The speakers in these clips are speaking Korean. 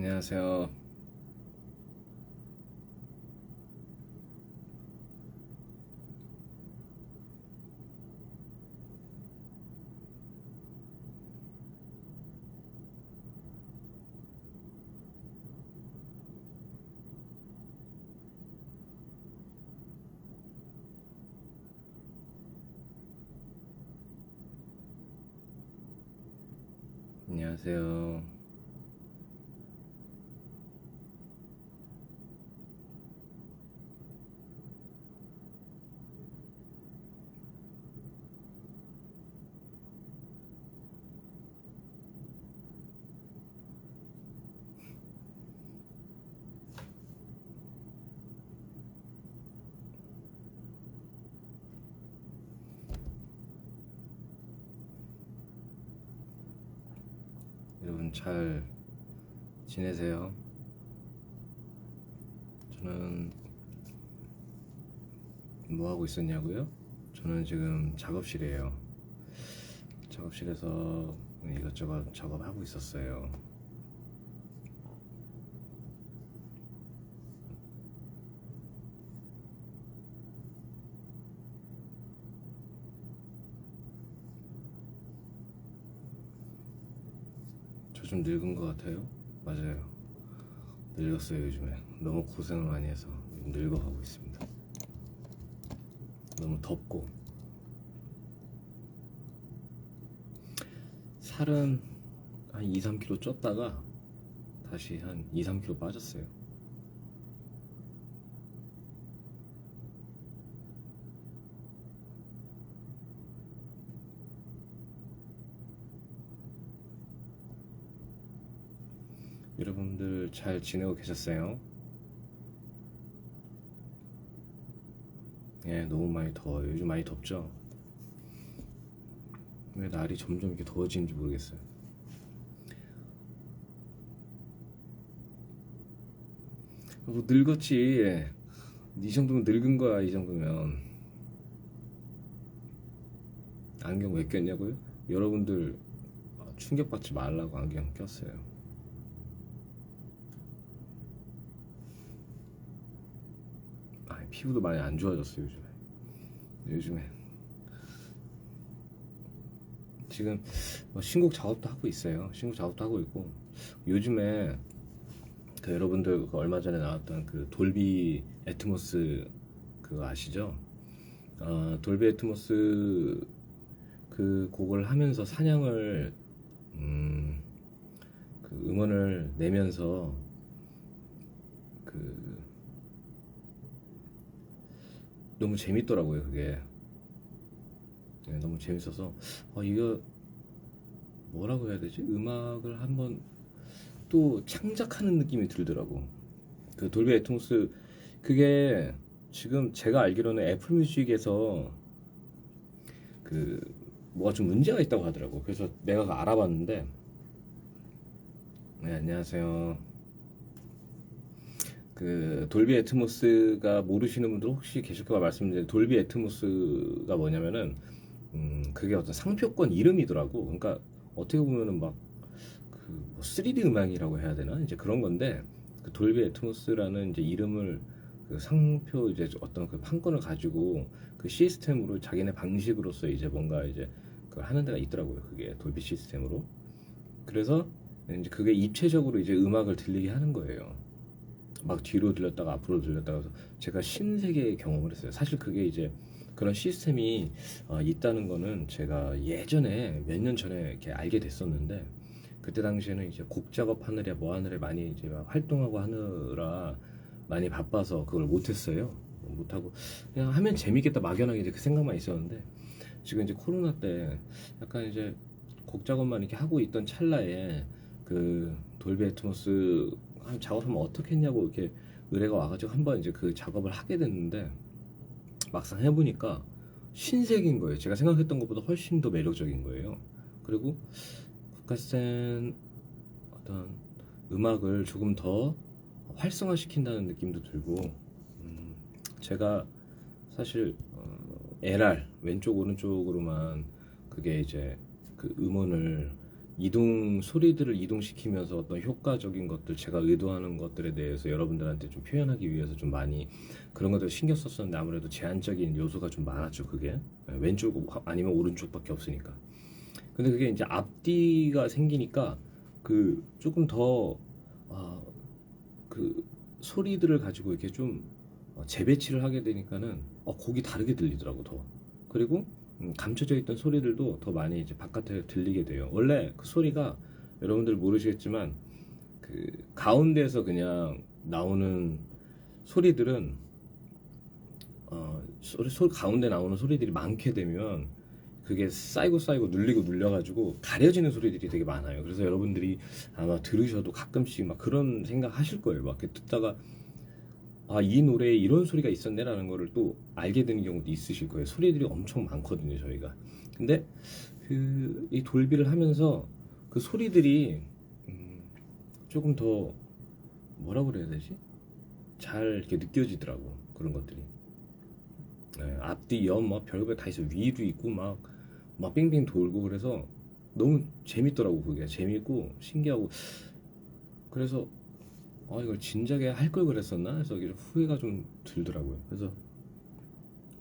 안녕하세요. 안녕하세요. 여러분 잘 지내세요? 저는 뭐 하고 있었냐고요? 저는 지금 작업실이에요. 작업실에서 이것저것 작업하고 있었어요. 저 좀 늙은 것 같아요? 맞아요. 늙었어요, 요즘에. 너무 고생을 많이 해서 늙어가고 있습니다. 너무 덥고. 살은 한 2, 3kg 쪘다가 다시 한 2, 3kg 빠졌어요. 여러분들 잘 지내고 계셨어요? 예, 너무 많이 더워요. 요즘 많이 덥죠? 왜 날이 점점 이렇게 더워지는지 모르겠어요. 뭐 늙었지. 이 정도면 늙은 거야, 이 정도면. 안경 왜 꼈냐고요? 여러분들 충격받지 말라고 안경 꼈어요. 피부도 많이 안 좋아졌어요, 요즘에. 지금 신곡 작업도 하고 있어요. 신곡 작업도 하고 있고. 요즘에 그 여러분들 그 얼마 전에 나왔던 그 돌비 애트모스 그거 아시죠? 돌비 애트모스 그 곡을 하면서 사냥을 그 음원을 내면서 그 너무 재밌더라고요, 그게. 네, 너무 재밌어서 이거 뭐라고 해야 되지? 음악을 한번 또 창작하는 느낌이 들더라고. 그 돌비 애트모스 그게 지금 제가 알기로는 애플 뮤직에서 그 뭐가 좀 문제가 있다고 하더라고. 그래서 내가 알아봤는데. 네, 안녕하세요. 그 돌비 애트모스가 모르시는 분들 혹시 계실까 말씀드리는데, 돌비 애트모스가 뭐냐면은 그게 어떤 상표권 이름이더라고. 그러니까 어떻게 보면은 막 그 3D 음악이라고 해야 되나? 이제 그런 건데, 그 돌비 애트모스라는 이제 이름을 그 상표 이제 어떤 그 판권을 가지고 그 시스템으로 자기네 방식으로서 이제 뭔가 이제 그걸 하는 데가 있더라고요. 그게 돌비 시스템으로. 그래서 이제 그게 입체적으로 이제 음악을 들리게 하는 거예요. 막 뒤로 들렸다가 앞으로 들렸다가. 해서 제가 신세계의 경험을 했어요. 사실 그게 이제 그런 시스템이 있다는 거는 제가 예전에 몇 년 전에 이렇게 알게 됐었는데, 그때 당시에는 이제 곡 작업하느라 뭐 하느라 많이 이제 막 활동하고 하느라 많이 바빠서 그걸 못했어요. 못하고 그냥 하면 재밌겠다 막연하게 이제 그 생각만 있었는데, 지금 이제 코로나 때 약간 이제 곡 작업만 이렇게 하고 있던 찰나에 그 돌비 애트모스 작업하면 어떻겠냐고 이렇게 의뢰가 와가지고 한번 이제 그 작업을 하게 됐는데, 막상 해보니까 신세계인 거예요. 제가 생각했던 것보다 훨씬 더 매력적인 거예요. 그리고 국가센 어떤 음악을 조금 더 활성화시킨다는 느낌도 들고, 제가 사실 LR 왼쪽 오른쪽으로만 그게 이제 그 음원을 이동 소리들을 이동시키면서 어떤 효과적인 것들 제가 의도하는 것들에 대해서 여러분들한테 좀 표현하기 위해서 좀 많이 그런 것들 신경 썼었는데 아무래도 제한적인 요소가 좀 많았죠 그게. 왼쪽 아니면 오른쪽밖에 없으니까. 근데 그게 이제 앞뒤가 생기니까 그 조금 더 아, 그 소리들을 가지고 이렇게 좀 재배치를 하게 되니까는 곡이 다르게 들리더라고 더. 그리고 감춰져 있던 소리들도 더 많이 이제 바깥에 들리게 돼요. 원래 그 소리가 여러분들 모르시겠지만 그 가운데에서 그냥 나오는 소리들은 가운데 나오는 소리들이 많게 되면 그게 쌓이고 눌리고 눌려가지고 가려지는 소리들이 되게 많아요. 그래서 여러분들이 아마 들으셔도 가끔씩 막 그런 생각 하실 거예요. 막 이렇게 듣다가 아, 이 노래에 이런 소리가 있었네라는 거를 또 알게 되는 경우도 있으실 거예요. 소리들이 엄청 많거든요, 저희가. 근데 이 돌비를 하면서 그 소리들이 조금 더 뭐라고 그래야 되지? 잘 이렇게 느껴지더라고. 그런 것들이. 네, 앞뒤 옆 뭐 별의별 다 있어. 위도 있고 막 빙빙 돌고 그래서 너무 재밌더라고. 그게 재밌고 신기하고 그래서 이걸 진작에 할 걸 그랬었나 해서 후회가 좀 들더라고요. 그래서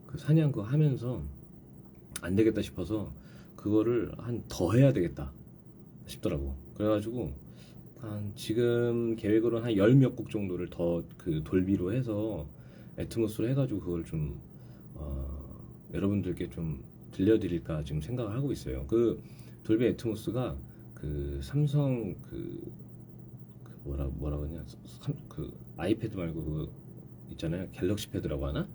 그 사냥 그거 하면서 안 되겠다 싶어서 그거를 한 더 해야 되겠다 싶더라고. 그래가지고 한 지금 계획으로 한 열 몇 곡 정도를 더 그 돌비로 해서 애트모스로 해가지고 그걸 좀 여러분들께 좀 들려드릴까 지금 생각을 하고 있어요. 그 돌비 애트모스가 그 삼성 뭐라 그러냐 그 아이패드 말고 그 있잖아요 갤럭시 패드라고 하나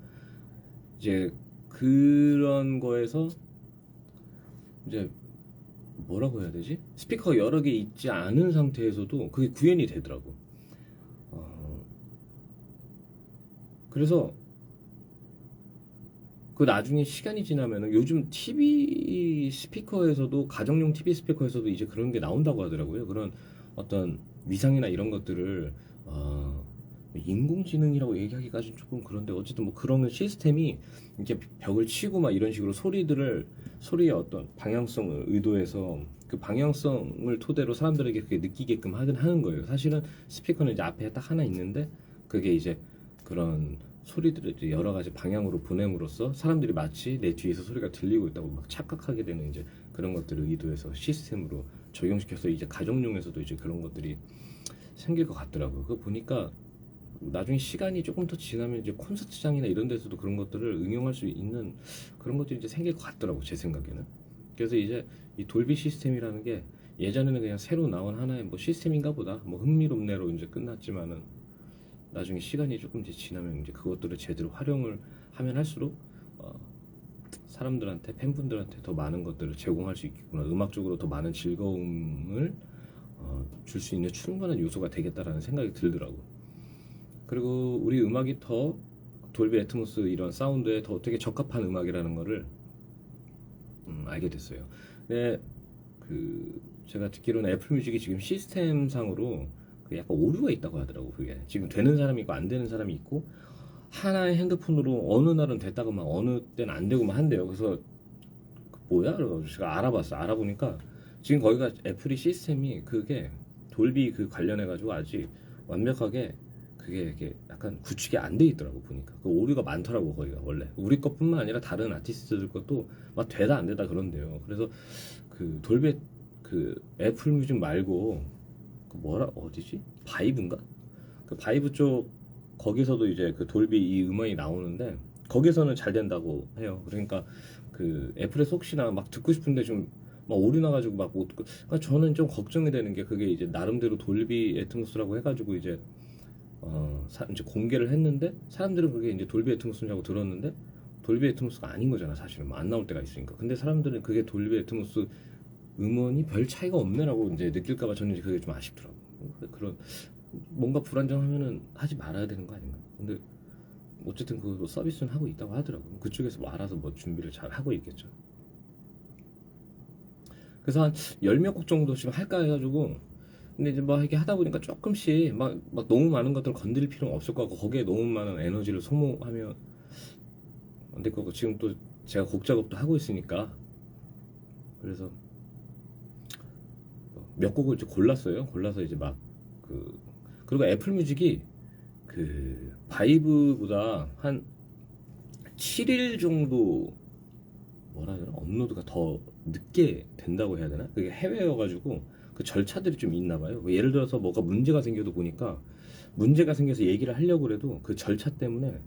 이제 그런 거에서 이제 뭐라고 해야 되지 스피커가 여러 개 있지 않은 상태에서도 그게 구현이 되더라고. 그래서 그 나중에 시간이 지나면은 요즘 TV 스피커에서도 가정용 TV 스피커에서도 이제 그런 게 나온다고 하더라고요. 그런 어떤 위상이나 이런 것들을 인공지능이라고 얘기하기까지는 조금 그런데 어쨌든 뭐 그런 시스템이 이제 벽을 치고 막 이런 식으로 소리의 어떤 방향성을 의도해서 그 방향성을 토대로 사람들에게 그게 느끼게끔 하는 거예요. 사실은 스피커는 이제 앞에 딱 하나 있는데 그게 이제 그런 소리들을 이제 여러 가지 방향으로 보냄으로써 사람들이 마치 내 뒤에서 소리가 들리고 있다고 막 착각하게 되는 이제 그런 것들을 의도해서 시스템으로 적용시켜서 이제 가정용에서도 이제 그런 것들이 생길 것 같더라고요. 그거 보니까 나중에 시간이 조금 더 지나면 이제 콘서트장이나 이런 데서도 그런 것들을 응용할 수 있는 그런 것들이 이제 생길 것 같더라고 제 생각에는. 그래서 이제 이 돌비 시스템이라는 게 예전에는 그냥 새로 나온 하나의 뭐 시스템인가 보다 뭐 흥미롭네로 이제 끝났지만은 나중에 시간이 조금 지나면 이제 그것들을 제대로 활용을 하면 할수록 사람들한테 팬분들한테 더 많은 것들을 제공할 수 있겠구나. 음악적으로 더 많은 즐거움을 줄 수 있는 충분한 요소가 되겠다라는 생각이 들더라고. 그리고 우리 음악이 더 돌비 애트모스 이런 사운드에 더 되게 적합한 음악이라는 거를 알게 됐어요. 근데 그 제가 듣기로는 애플 뮤직이 지금 시스템상으로 그 약간 오류가 있다고 하더라고. 그게 지금 되는 사람이 있고 안 되는 사람이 있고 하나의 핸드폰으로 어느 날은 됐다가 막 어느 때는 안 되고만 한대요. 그래서 뭐야? 그래서 제가 알아봤어. 알아보니까 지금 거기가 애플이 시스템이 그게 돌비 그 관련해가지고 아직 완벽하게 그게 이렇게 약간 구축이 안 돼 있더라고 보니까 그 오류가 많더라고 거기가 원래 우리 것뿐만 아니라 다른 아티스트들 것도 막 되다 안 되다 그런데요. 그래서 그 돌비 그 애플 뮤직 말고 그 뭐라 어디지 바이브인가 그 바이브 쪽 거기서도 이제 그 돌비 이 음원이 나오는데 거기서는 잘 된다고 해요. 그러니까 그 애플에서 혹시나 막 듣고 싶은데 좀 막 오류 나가지고 막 못 듣고 그러니까 저는 좀 걱정이 되는 게 그게 이제 나름대로 돌비 애트모스라고 해가지고 이제 이제 공개를 했는데 사람들은 그게 이제 돌비 애트모스라고 들었는데 돌비 애트모스가 아닌 거잖아 사실은 뭐안 나올 때가 있으니까. 근데 사람들은 그게 돌비 애트모스 음원이 별 차이가 없네라고 이제 느낄까봐 저는 이제 그게 좀 아쉽더라고. 그런 뭔가 불안정하면은 하지 말아야 되는 거 아닌가. 근데 어쨌든 그 서비스는 하고 있다고 하더라고. 그쪽에서 뭐 알아서 뭐 준비를 잘 하고 있겠죠. 그래서 한 열 몇 곡 정도 지금 할까 해가지고 근데 이제 막 이렇게 하다 보니까 조금씩 막 너무 많은 것들을 건드릴 필요는 없을 것 같고 거기에 너무 많은 에너지를 소모하면 안 될 거고 지금 또 제가 곡 작업도 하고 있으니까 그래서 몇 곡을 이제 골랐어요. 골라서 이제 막 그리고 애플 뮤직이 그 바이브보다 한 7일 정도 뭐라 해야 되나 업로드가 더 늦게 된다고 해야 되나? 그게 해외여가지고 그 절차들이 좀 있나 봐요. 예를 들어서 뭐가 문제가 생겨도 보니까 문제가 생겨서 얘기를 하려고 그래도 그 절차 때문에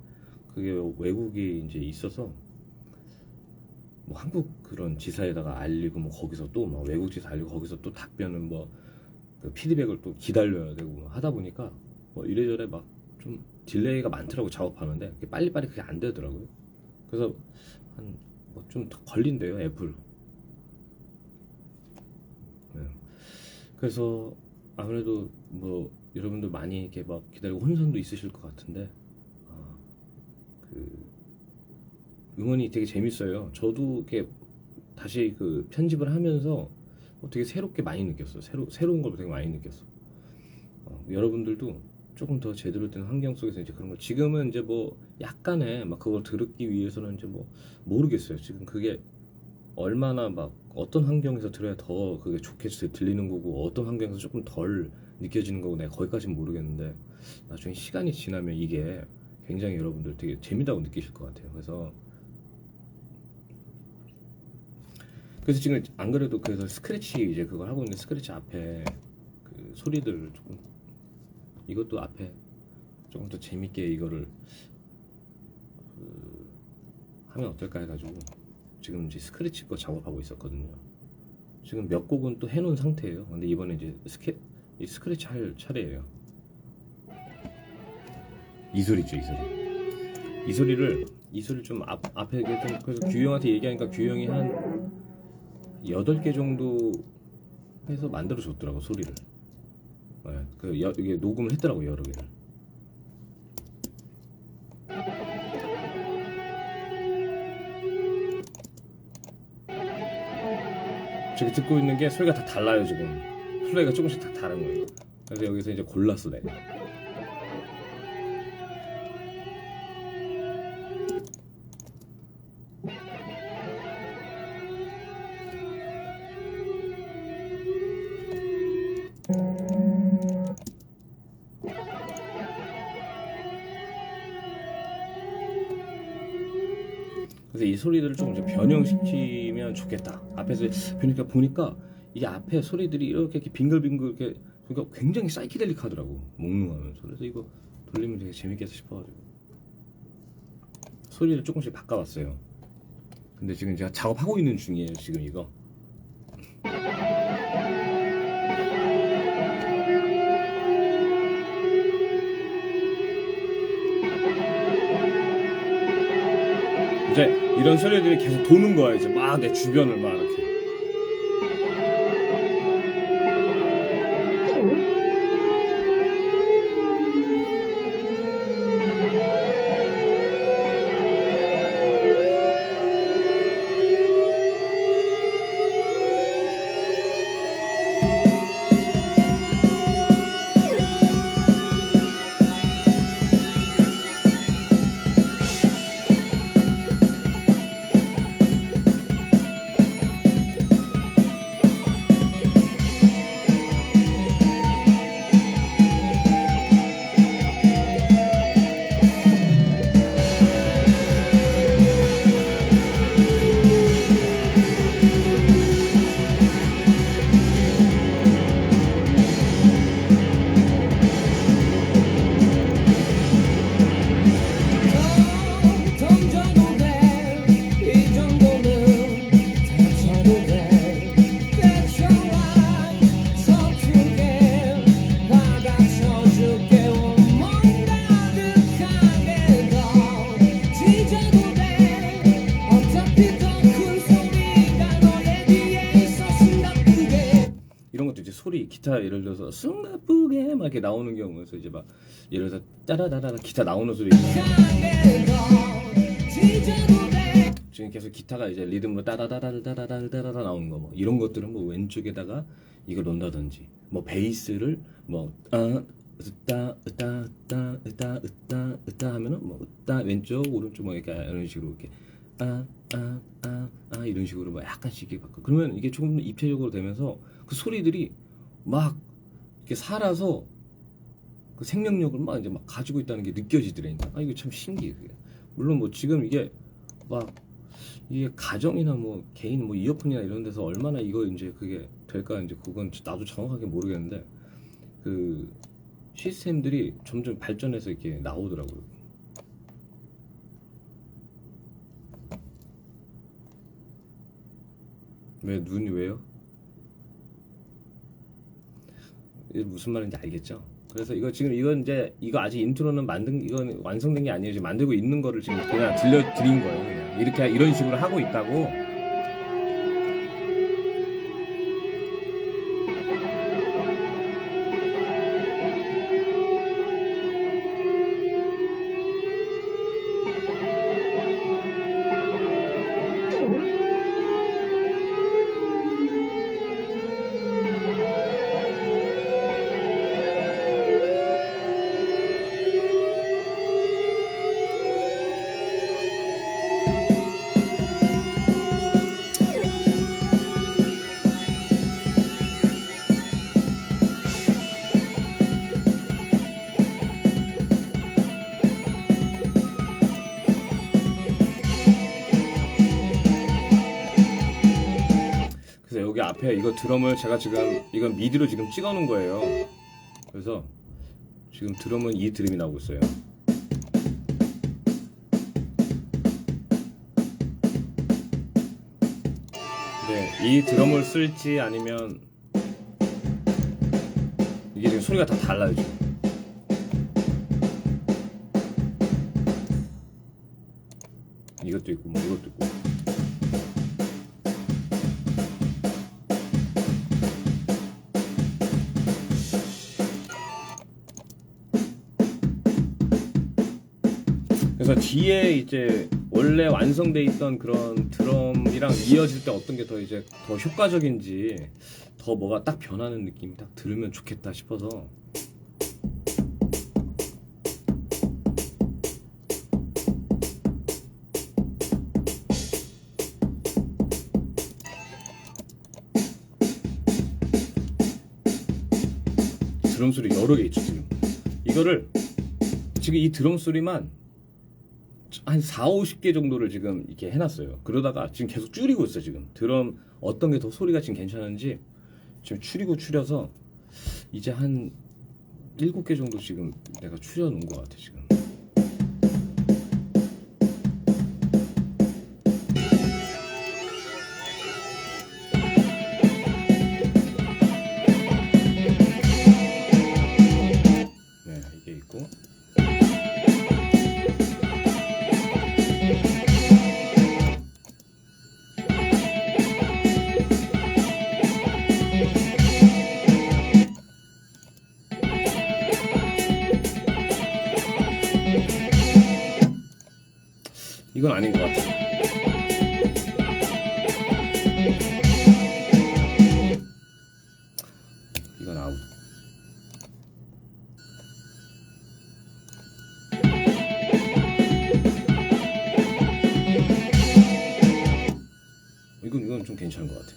그게 외국이 이제 있어서 뭐 한국 그런 지사에다가 알리고 뭐 거기서 또 막 외국 지사 알리고 거기서 또 답변은 뭐그 피드백을 또 기다려야 되고 뭐 하다 보니까 뭐 이래저래 막 좀 딜레이가 많더라고 작업하는데 그게 빨리빨리 그게 안 되더라고요. 그래서 한 뭐 좀 더 걸린대요 애플. 네. 그래서 아무래도 뭐 여러분들 많이 이렇게 막 기다리고 혼선도 있으실 것 같은데 그 응원이 되게 재밌어요. 저도 이렇게 다시 그 편집을 하면서 되게 새롭게 많이 느꼈어. 새로운 걸 되게 많이 느꼈어. 여러분들도 조금 더 제대로 된 환경 속에서 이제 그런 걸 지금은 이제 뭐 약간의 막 그걸 들었기 위해서는 이제 뭐 모르겠어요. 지금 그게 얼마나 막 어떤 환경에서 들어야 더 그게 좋게 들리는 거고 어떤 환경에서 조금 덜 느껴지는 거고 내가 거기까지는 모르겠는데 나중에 시간이 지나면 이게 굉장히 여러분들 되게 재미다고 느끼실 것 같아요. 그래서 지금 안 그래도 그래서 스크래치 이제 그걸 하고 있는데 스크래치 앞에 그 소리들을 조금 이것도 앞에 조금 더 재밌게 이거를 하면 어떨까 해가지고 지금 이제 스크래치 거 작업하고 있었거든요. 지금 몇 곡은 또 해놓은 상태예요. 근데 이번에 이제 스크래치 할 차례예요. 이 소리죠, 이 소리를 좀 앞에 좀 그래서 규영한테 얘기하니까 규영이 한 8개 정도 해서 만들어 줬더라고 소리를. 네, 이게 녹음을 했더라고 여러 개를. 저기 듣고 있는 게 소리가 다 달라요 지금. 플레이가 조금씩 다 다른 거예요. 그래서 여기서 이제 골랐어 내가. 그래서 이 소리들을 조금 이제 변형시키면 좋겠다. 앞에서 보니까 이게 앞에 소리들이 이렇게 빙글빙글 이렇게 그러니까 굉장히 사이키델릭하더라고 몽롱하면서. 그래서 이거 돌리면 되게 재밌겠다 싶어가지고 소리를 조금씩 바꿔봤어요. 근데 지금 제가 작업하고 있는 중이에요 지금 이거. 이제 이런 소리들이 계속 도는 거야 이제 막 내 주변을 막 이렇게. 이런 것도 이제 소리 기타 예를 들어서 숨 나쁘게 막 이렇게 나오는 경우에서 이제 막 예를 들어서 따라라라 기타 나오는 소리 지금 계속 기타가 이제 리듬으로 따라라라라라라라 나오는 거 뭐 이런 것들은 뭐 왼쪽에다가 이걸 넣는다든지 뭐 베이스를 뭐 으따 으따 으따 으따 으따 으따 하면은 뭐 으따 왼쪽 오른쪽 뭐 이렇게 이런 식으로 이렇게 이런 식으로 뭐 약간씩 이렇게 바꿔. 그러면 이게 조금 입체적으로 되면서 그 소리들이 막 이렇게 살아서 그 생명력을 막 이제 막 가지고 있다는 게 느껴지더라니까. 아 이거 참 신기해 그게. 물론 뭐 지금 이게 막 이게 가정이나 뭐 개인 뭐 이어폰이나 이런 데서 얼마나 이거 이제 그게 될까 이제 그건 나도 정확하게 모르겠는데 그 시스템들이 점점 발전해서 이렇게 나오더라고요. 왜 눈이 왜요? 이게 무슨 말인지 알겠죠? 그래서 이거 지금 이건 이제 이거 아직 인트로는 만든 이건 완성된 게 아니에요. 지금 만들고 있는 거를 지금 그냥 들려드린 거예요. 그냥 이렇게 이런 식으로 하고 있다고. 그래서 여기 앞에 이거 드럼을 제가 지금 이건 미디로 지금 찍어 놓은 거예요. 그래서 지금 드럼은 이 드럼이 나오고 있어요. 네, 이 드럼을 쓸지 아니면 이게 지금 소리가 다 달라요 지금. 이것도 있고 뭐 이것도 있고. 그래서 뒤에 이제 원래 완성돼 있던 그런 드럼이랑 이어질 때 어떤 게 더 이제 더 효과적인지 더 뭐가 딱 변하는 느낌이 딱 들으면 좋겠다 싶어서 드럼 소리 여러 개 있죠 지금. 이거를 지금 이 드럼 소리만 한 4, 50개 정도를 지금 이렇게 해놨어요. 그러다가 지금 계속 줄이고 있어요 지금. 드럼 어떤 게 더 소리가 지금 괜찮은지 지금 줄여서 이제 한 7개 정도 지금 내가 줄여놓은 것 같아 지금. 네, 이게 있고. 이건 아닌 것 같아. 이건 아웃. 이건 좀 괜찮은 것 같아.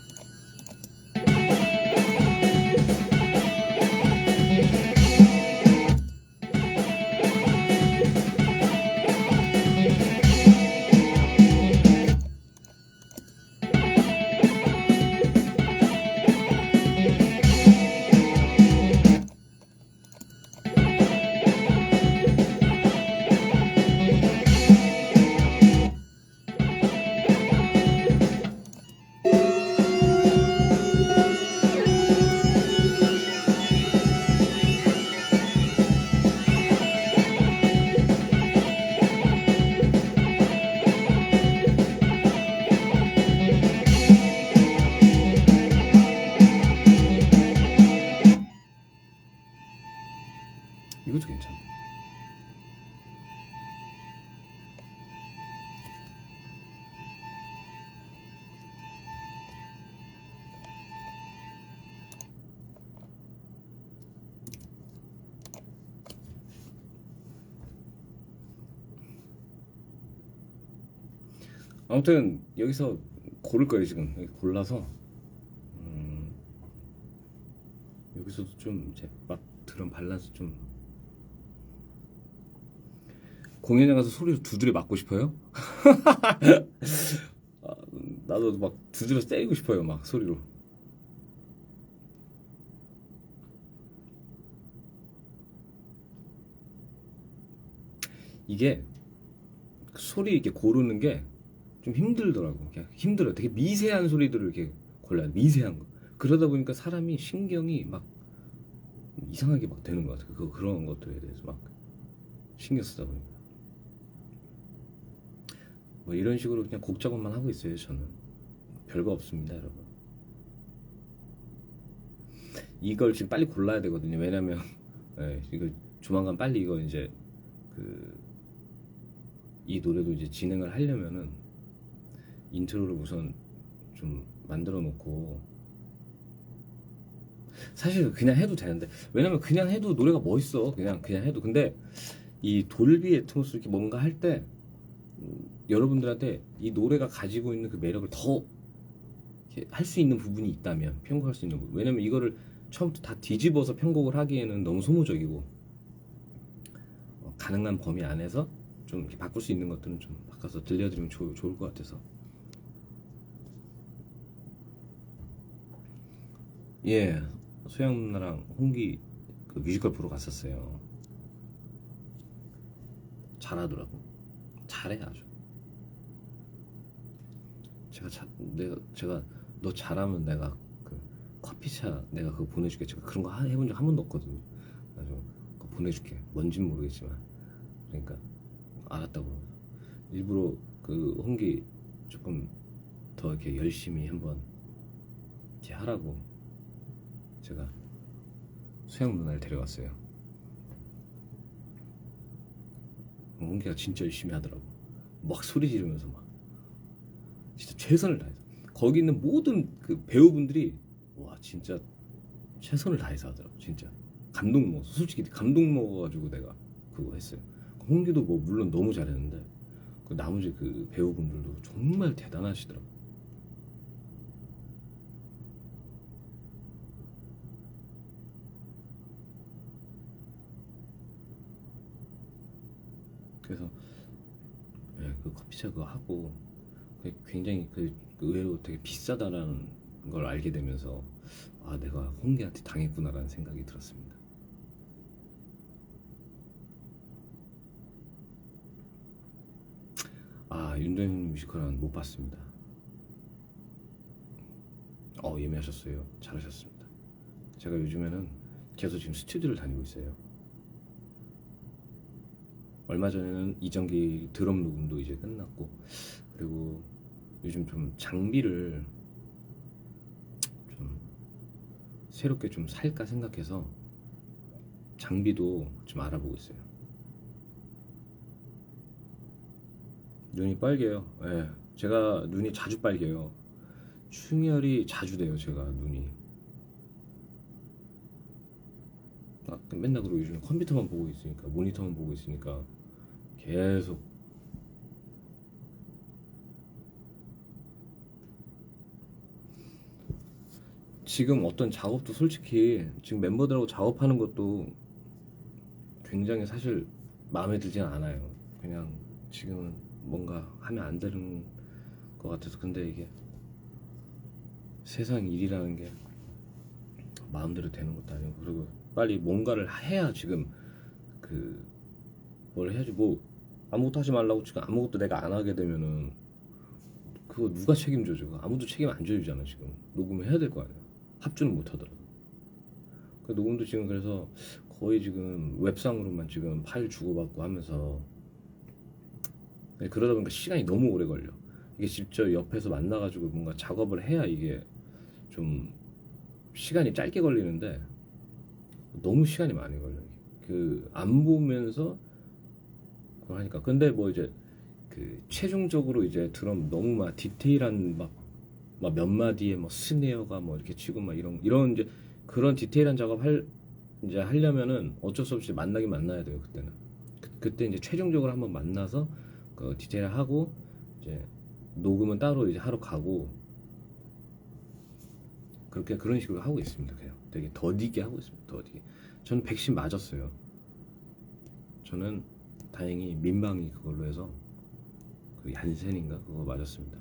이것도 괜찮아. 아무튼 여기서 고를 거예요 지금. 여기 골라서 요 여기서도 좀 이제 막 드럼 밸런스 좀. 공연에 가서 소리를 두드려 맞고 싶어요? 아, 나도 막 두드려 때리고 싶어요, 막 소리로. 이게 소리 이렇게 고르는 게 좀 힘들더라고. 그냥 힘들어. 되게 미세한 소리들을 이렇게 골라야 돼. 미세한 거. 그러다 보니까 사람이 신경이 막 이상하게 막 되는 것 같아. 그런 것들에 대해서 막 신경 쓰다 보니까. 뭐 이런 식으로 그냥 곡 작업만 하고 있어요, 저는. 별거 없습니다, 여러분. 이걸 지금 빨리 골라야 되거든요. 왜냐면, 예, 이거 조만간 빨리 이거 이제, 그, 이 노래도 이제 진행을 하려면은, 인트로를 우선 좀 만들어 놓고, 사실 그냥 해도 되는데, 왜냐면 그냥 해도 노래가 멋있어. 그냥 해도. 근데, 이 돌비 애트모스 이렇게 뭔가 할 때, 여러분들한테 이 노래가 가지고 있는 그 매력을 더 할 수 있는 부분이 있다면 편곡할 수 있는 부분. 왜냐면 이거를 처음부터 다 뒤집어서 편곡을 하기에는 너무 소모적이고 가능한 범위 안에서 좀 이렇게 바꿀 수 있는 것들은 좀 바꿔서 들려드리면 좋을 것 같아서. 예, 소영 누나랑 홍기 그 뮤지컬 보러 갔었어요. 잘하더라고. 잘해 아주. 제가 너 잘하면 내가 그 커피차 내가 그거 보내줄게. 제가 그런 거 해본 적 한 번도 없거든요. 그래서 그거 보내줄게. 뭔진 모르겠지만. 그러니까 알았다고. 일부러 그 홍기 조금 더 이렇게 열심히 한번 이렇게 하라고 제가 수영 누나를 데려갔어요. 홍기가 진짜 열심히 하더라고. 막 소리 지르면서 막 진짜 최선을 다해서. 거기 있는 모든 그 배우분들이 와 진짜 최선을 다해서 하더라고. 진짜 감동 먹었어. 솔직히 감동 먹어가지고 내가 그거 했어요. 홍기도 뭐 물론 너무 잘했는데 그 나머지 그 배우분들도 정말 대단하시더라고. 그래서 예, 그 커피차 그거 하고 굉장히 그 의외로 되게 비싸다라는 걸 알게 되면서 아 내가 홍기한테 당했구나라는 생각이 들었습니다. 아 윤도현 뮤지컬은 못 봤습니다. 예매하셨어요. 잘하셨습니다. 제가 요즘에는 계속 지금 스튜디오를 다니고 있어요. 얼마 전에는 이정기 드럼 녹음도 이제 끝났고 그리고 요즘 좀 장비를 좀 새롭게 좀 살까 생각해서 장비도 좀 알아보고 있어요. 눈이 빨개요. 예. 제가 눈이 자주 빨개요. 충혈이 자주 돼요. 제가 눈이. 맨날 그러고 요즘 컴퓨터만 보고 있으니까 모니터만 보고 있으니까 계속 지금 어떤 작업도 솔직히 지금 멤버들하고 작업하는 것도 굉장히 사실 마음에 들진 않아요. 그냥 지금은 뭔가 하면 안 되는 것 같아서. 근데 이게 세상 일이라는 게 마음대로 되는 것도 아니고 그리고 빨리 뭔가를 해야 지금 그 뭘 해야지. 뭐 아무것도 하지 말라고 지금 아무것도 내가 안 하게 되면은 그거 누가 책임져 줘. 아무도 책임 안 져주잖아. 지금 녹음을 해야 될 거 아니야. 합주는 못 하더라도. 그 녹음도 지금 그래서 거의 지금 웹상으로만 지금 파일 주고받고 하면서 그러다 보니까 시간이 너무 오래 걸려. 이게 직접 옆에서 만나가지고 뭔가 작업을 해야 이게 좀 시간이 짧게 걸리는데 너무 시간이 많이 걸려. 그 안 보면서 그걸 하니까. 근데 뭐 이제 그 최종적으로 이제 드럼 너무 막 디테일한 막 몇 마디에 뭐 스네어가 뭐 이렇게 치고 막 이런 이제 그런 디테일한 작업 이제 하려면은 어쩔 수 없이 만나긴 만나야 돼요. 그때는 그때 이제 최종적으로 한번 만나서 그 디테일 하고 이제 녹음은 따로 이제 하러 가고 그렇게 그런 식으로 하고 있습니다. 그냥 되게 더디게 하고 있습니다. 더디게. 저는 백신 맞았어요. 저는 다행히 민방위 그걸로 해서 그 얀센인가 그거 맞았습니다.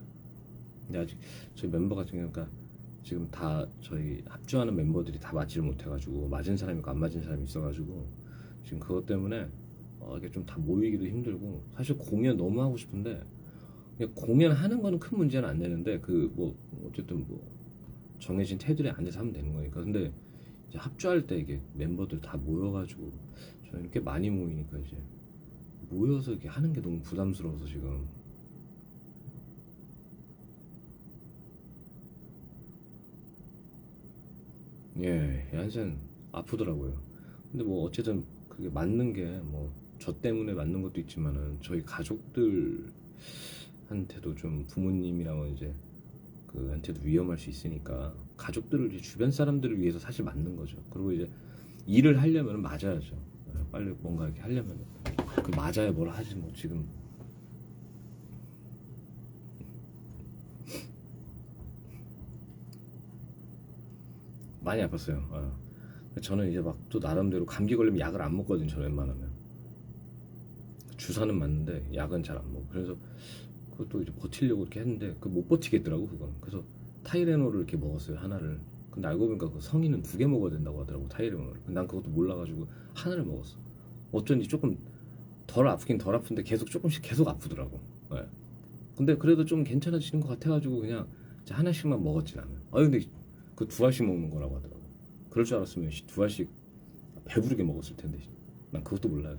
근데 아직 저희 멤버 같은 경우가 그러니까 지금 다 저희 합주하는 멤버들이 다 맞지를 못해가지고 맞은 사람이 있고 안 맞은 사람이 있어가지고 지금 그것 때문에 이게 좀 다 모이기도 힘들고 사실 공연 너무 하고 싶은데 그냥 공연하는 거는 큰 문제는 안 되는데 그 뭐 어쨌든 뭐 정해진 테두리 안에서 하면 되는 거니까 근데 이제 합주할 때 이게 멤버들 다 모여가지고 저는 꽤 많이 모이니까 이제 모여서 이렇게 하는 게 너무 부담스러워서 지금 예, 얀센 아프더라고요. 근데 뭐 어쨌든 그게 맞는 게 뭐 저 때문에 맞는 것도 있지만은 저희 가족들한테도 좀 부모님이랑 이제 그한테도 위험할 수 있으니까 가족들을 이제 주변 사람들을 위해서 사실 맞는 거죠. 그리고 이제 일을 하려면 맞아야죠. 빨리 뭔가 이렇게 하려면 그 맞아야 뭘 하지 뭐 지금 많이 아팠어요. 저는 이제 막 또 나름대로 감기 걸리면 약을 안 먹거든요. 저는 웬만하면 주사는 맞는데 약은 잘 안 먹고 그래서 그것도 이제 버티려고 이렇게 했는데 그 못 버티겠더라고 그건. 그래서 타이레놀을 이렇게 먹었어요 하나를. 근데 알고 보니까 그 성인은 2개 먹어야 된다고 하더라고 타이레놀을. 근데 난 그것도 몰라가지고 하나를 먹었어. 어쩐지 조금 덜 아프긴 덜 아픈데 계속 조금씩 계속 아프더라고. 네. 근데 그래도 좀 괜찮아지는 것 같아가지고 그냥 이제 하나씩만 먹었지 나는. 근데 그 2알씩 먹는 거라고 하더라고. 그럴 줄 알았으면 2알씩 배부르게 먹었을 텐데 난 그것도 몰라요.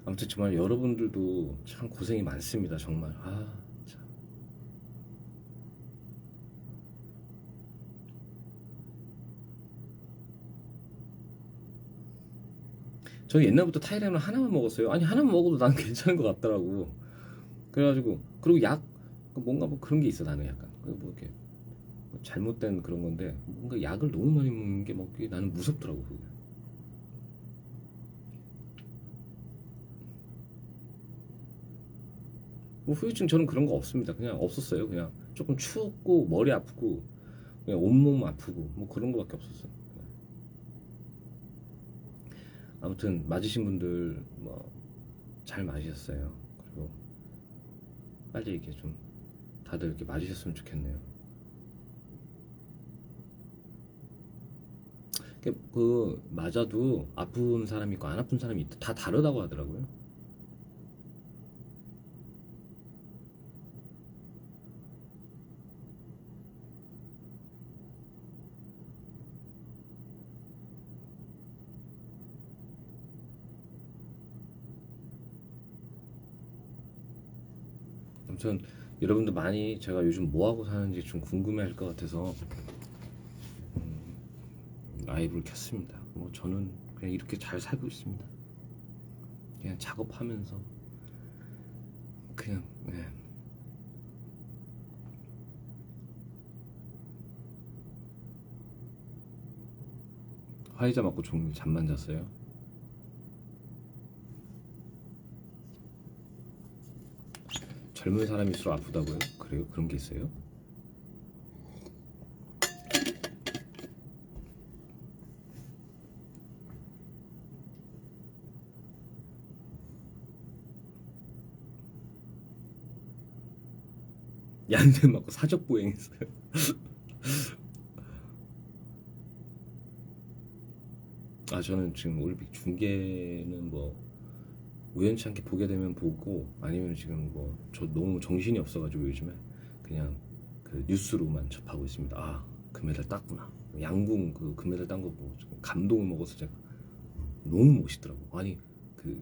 아무튼 정말 여러분들도 참 고생이 많습니다. 정말. 참. 저 옛날부터 타이레놀 하나만 먹었어요. 아니 하나만 먹어도 나는 괜찮은 것 같더라고. 그래가지고 그리고 약 뭔가 뭐 그런 게 있어 나는 약간 뭐 이렇게 잘못된 그런 건데 뭔가 약을 너무 많이 먹는 게 먹기 나는 무섭더라고 그게. 뭐 후유증 저는 그런 거 없습니다. 그냥 없었어요. 그냥 조금 추웠고 머리 아프고 그냥 온몸 아프고 뭐 그런 거밖에 없었어요. 아무튼 맞으신 분들 뭐 잘 맞으셨어요. 그리고 빨리 이렇게 좀 다들 이렇게 맞으셨으면 좋겠네요. 그 맞아도 아픈 사람이 있고 안 아픈 사람이 있다. 다 다르다고 하더라고요. 아무튼 여러분들 많이 제가 요즘 뭐 하고 사는지 좀 궁금해할 것 같아서 라이브를 켰습니다. 뭐 저는 그냥 이렇게 잘 살고 있습니다. 그냥 작업하면서 그냥 네. 화이자 맞고 종일 잠만 잤어요. 젊은 사람일수록 아프다고요? 그래요? 그런 게 있어요? 얀센 맞고 사적 보행했어요. 저는 지금 올림픽 중계는 뭐 우연치 않게 보게 되면 보고 아니면 지금 뭐 저 너무 정신이 없어가지고 요즘에 그냥 그 뉴스로만 접하고 있습니다. 금메달 땄구나. 양궁 그 금메달 딴 거 보고 감동을 먹어서 제가 너무 멋있더라고. 아니 그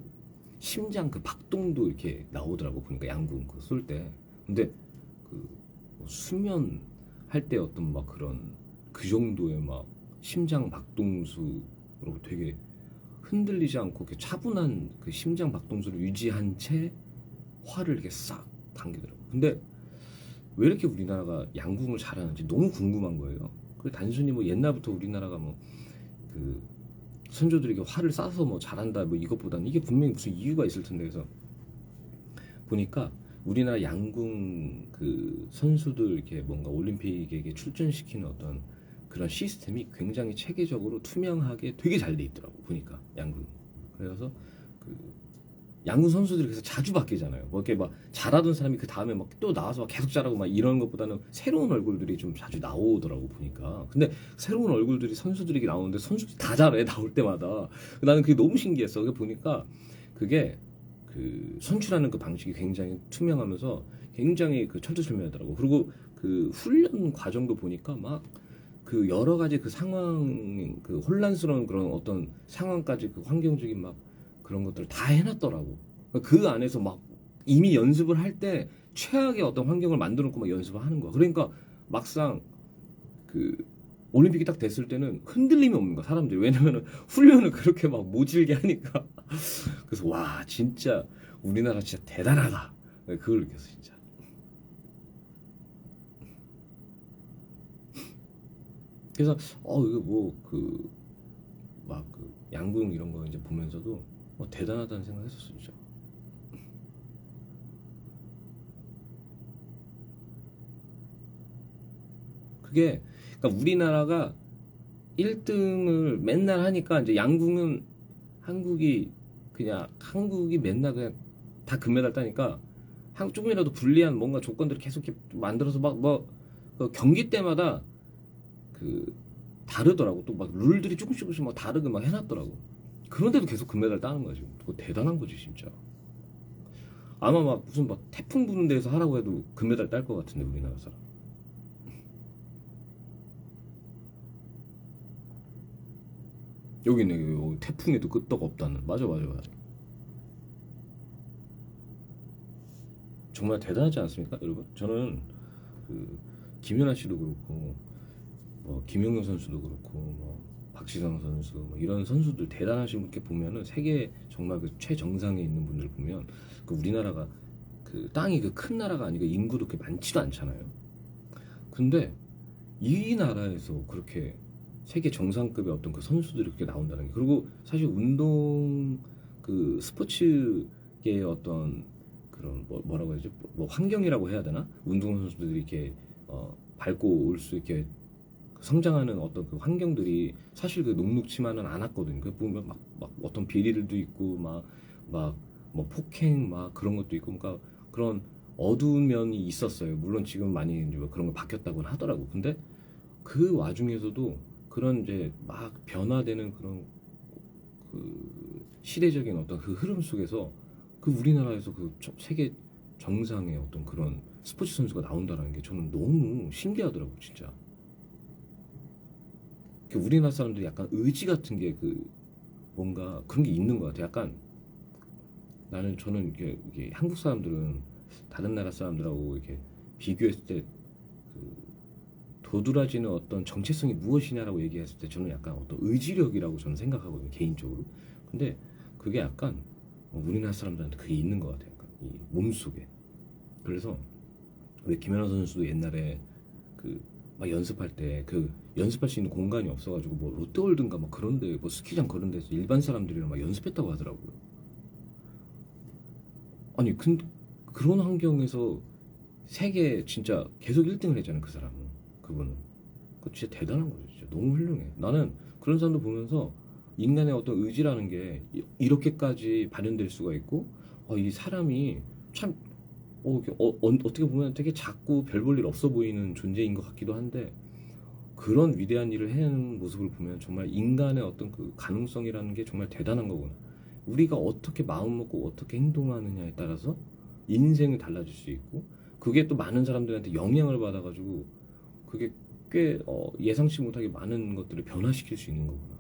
심장 그 박동도 이렇게 나오더라고 보니까 양궁 그 쏠 때. 근데 그뭐 수면 할 때 어떤 막 그런 그 정도의 막 심장 박동수로 되게 흔들리지 않고 이렇게 차분한 그 심장 박동수를 유지한 채 활을 이렇게 싹 당기더라고. 근데 왜 이렇게 우리나라가 양궁을 잘하는지 너무 궁금한 거예요. 그 단순히 뭐 옛날부터 우리나라가 뭐 그 선조들에게 화를 쏴서 뭐 잘한다 뭐 이것보다는 이게 분명히 무슨 이유가 있을 텐데. 그래서 보니까 우리나라 양궁 그 선수들 이렇게 뭔가 올림픽에 출전시키는 어떤 그런 시스템이 굉장히 체계적으로 투명하게 되게 잘 돼 있더라고 보니까 양궁. 그래서 그 양궁 선수들이 그래서 자주 바뀌잖아요. 뭐 이렇게 막 잘하던 사람이 그 다음에 막 또 나와서 막 계속 잘하고 막 이런 것보다는 새로운 얼굴들이 좀 자주 나오더라고 보니까. 근데 새로운 얼굴들이 선수들이 나오는데 선수들이 다 잘해 나올 때마다. 나는 그게 너무 신기했어. 그게 보니까 그게 그 선출하는 그 방식이 굉장히 투명하면서 굉장히 그 철두철미하더라고. 그리고 그 훈련 과정도 보니까 막 그 여러 가지 그 상황 그 혼란스러운 그런 어떤 상황까지 그 환경적인 막 그런 것들을 다 해놨더라고. 그 안에서 막 이미 연습을 할 때 최악의 어떤 환경을 만들어 놓고 막 연습을 하는 거야. 그러니까 막상 그 올림픽이 딱 됐을 때는 흔들림이 없는 거야 사람들이. 왜냐면은 훈련을 그렇게 막 모질게 하니까. 그래서 와 진짜 우리나라 진짜 대단하다. 그걸 느꼈어 진짜. 그래서 이거 뭐 그 막 그 양궁 이런 거 이제 보면서도 대단하다는 생각했었어 진짜. 그게 그러니까 우리나라가 1등을 맨날 하니까 이제 양궁은 한국이 맨날 그냥 다 금메달 따니까 한국 조금이라도 불리한 뭔가 조건들을 계속 이렇게 만들어서 막 뭐 경기 때마다 그 다르더라고. 또 막 룰들이 조금씩 막 다르게 막 해놨더라고. 그런데도 계속 금메달 따는 거지. 그거 대단한 거지 진짜. 아마 막 무슨 막 태풍 부는 데에서 하라고 해도 금메달 딸 것 같은데 우리나라 사람. 여기는 여기 태풍에도 끄떡 없다는. 맞아 맞아 맞아. 정말 대단하지 않습니까 여러분? 저는 그 김연아 씨도 그렇고 뭐 김연경 선수도 그렇고 뭐 박지성 선수 뭐 이런 선수들 대단하신 분께 보면은 세계 정말 그 최정상에 있는 분들 보면 그 우리나라가 그 땅이 그 큰 나라가 아니고 인구도 그렇게 많지도 않잖아요. 근데 이 나라에서 그렇게 세계 정상급의 어떤 그 선수들이 그렇게 나온다는 게. 그리고 사실 운동 그 스포츠계의 어떤 그런 뭐라고 해야지 뭐 환경이라고 해야 되나 운동 선수들이 이렇게 밟고 올 수 있게 성장하는 어떤 그 환경들이 사실 그 녹록치만은 않았거든요. 그 보면 막 어떤 비리들도 있고 막 뭐 폭행 막 그런 것도 있고 그러니까 그런 어두운 면이 있었어요. 물론 지금 많이 이제 뭐 그런 거 바뀌었다고는 하더라고. 근데 그 와중에서도 그런 이제 막 변화되는 그런 그 시대적인 어떤 그 흐름 속에서 그 우리나라에서 그 세계 정상의 어떤 그런 스포츠 선수가 나온다는 게 저는 너무 신기하더라고 진짜. 그 우리나라 사람들이 약간 의지 같은 게 그 뭔가 그런 게 있는 것 같아. 약간 저는 이게 한국 사람들은 다른 나라 사람들하고 이렇게 비교했을 때 그 도드라지는 어떤 정체성이 무엇이냐라고 얘기했을 때 저는 약간 어떤 의지력이라고 저는 생각하거든요 개인적으로. 근데 그게 약간 우리나라 사람들한테 그게 있는 것 같아요. 약간 이 몸속에. 그래서 왜 김연아 선수도 옛날에 그 막 연습할 때 그 연습할 수 있는 공간이 없어가지고 뭐 롯데월드인가 막 그런데 뭐 스키장 그런 데서 일반 사람들이랑 막 연습했다고 하더라고요. 아니 근데 그런 환경에서 세계 진짜 계속 1등을 했잖아요 그 사람은. 그분은 그 진짜 대단한 거죠. 진짜 너무 훌륭해. 나는 그런 사람들 보면서 인간의 어떤 의지라는 게 이렇게까지 발현될 수가 있고 이 사람이 참 어떻게 보면 되게 작고 별 볼 일 없어 보이는 존재인 것 같기도 한데 그런 위대한 일을 해내는 모습을 보면 정말 인간의 어떤 그 가능성이라는 게 정말 대단한 거구나. 우리가 어떻게 마음 먹고 어떻게 행동하느냐에 따라서 인생이 달라질 수 있고 그게 또 많은 사람들한테 영향을 받아가지고 그게 꽤 예상치 못하게 많은 것들을 변화시킬 수 있는 거구나.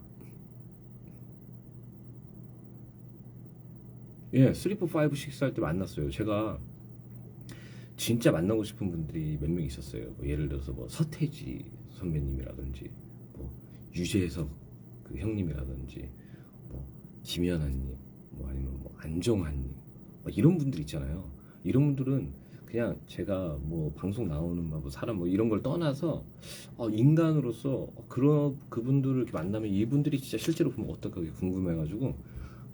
예, 3, 4, 5, 6 할 때 만났어요. 제가 진짜 만나고 싶은 분들이 몇 명 있었어요. 뭐 예를 들어서 뭐 서태지 선배님이라든지 뭐 유재석 그 형님이라든지 뭐 김연아님 뭐 아니면 뭐 안정환님 뭐 이런 분들 있잖아요. 이런 분들은 그냥 제가 뭐 방송 나오는 뭐 사람 뭐 이런 걸 떠나서 인간으로서 그런 그분들을 이렇게 만나면 이분들이 진짜 실제로 보면 어떨까 궁금해가지고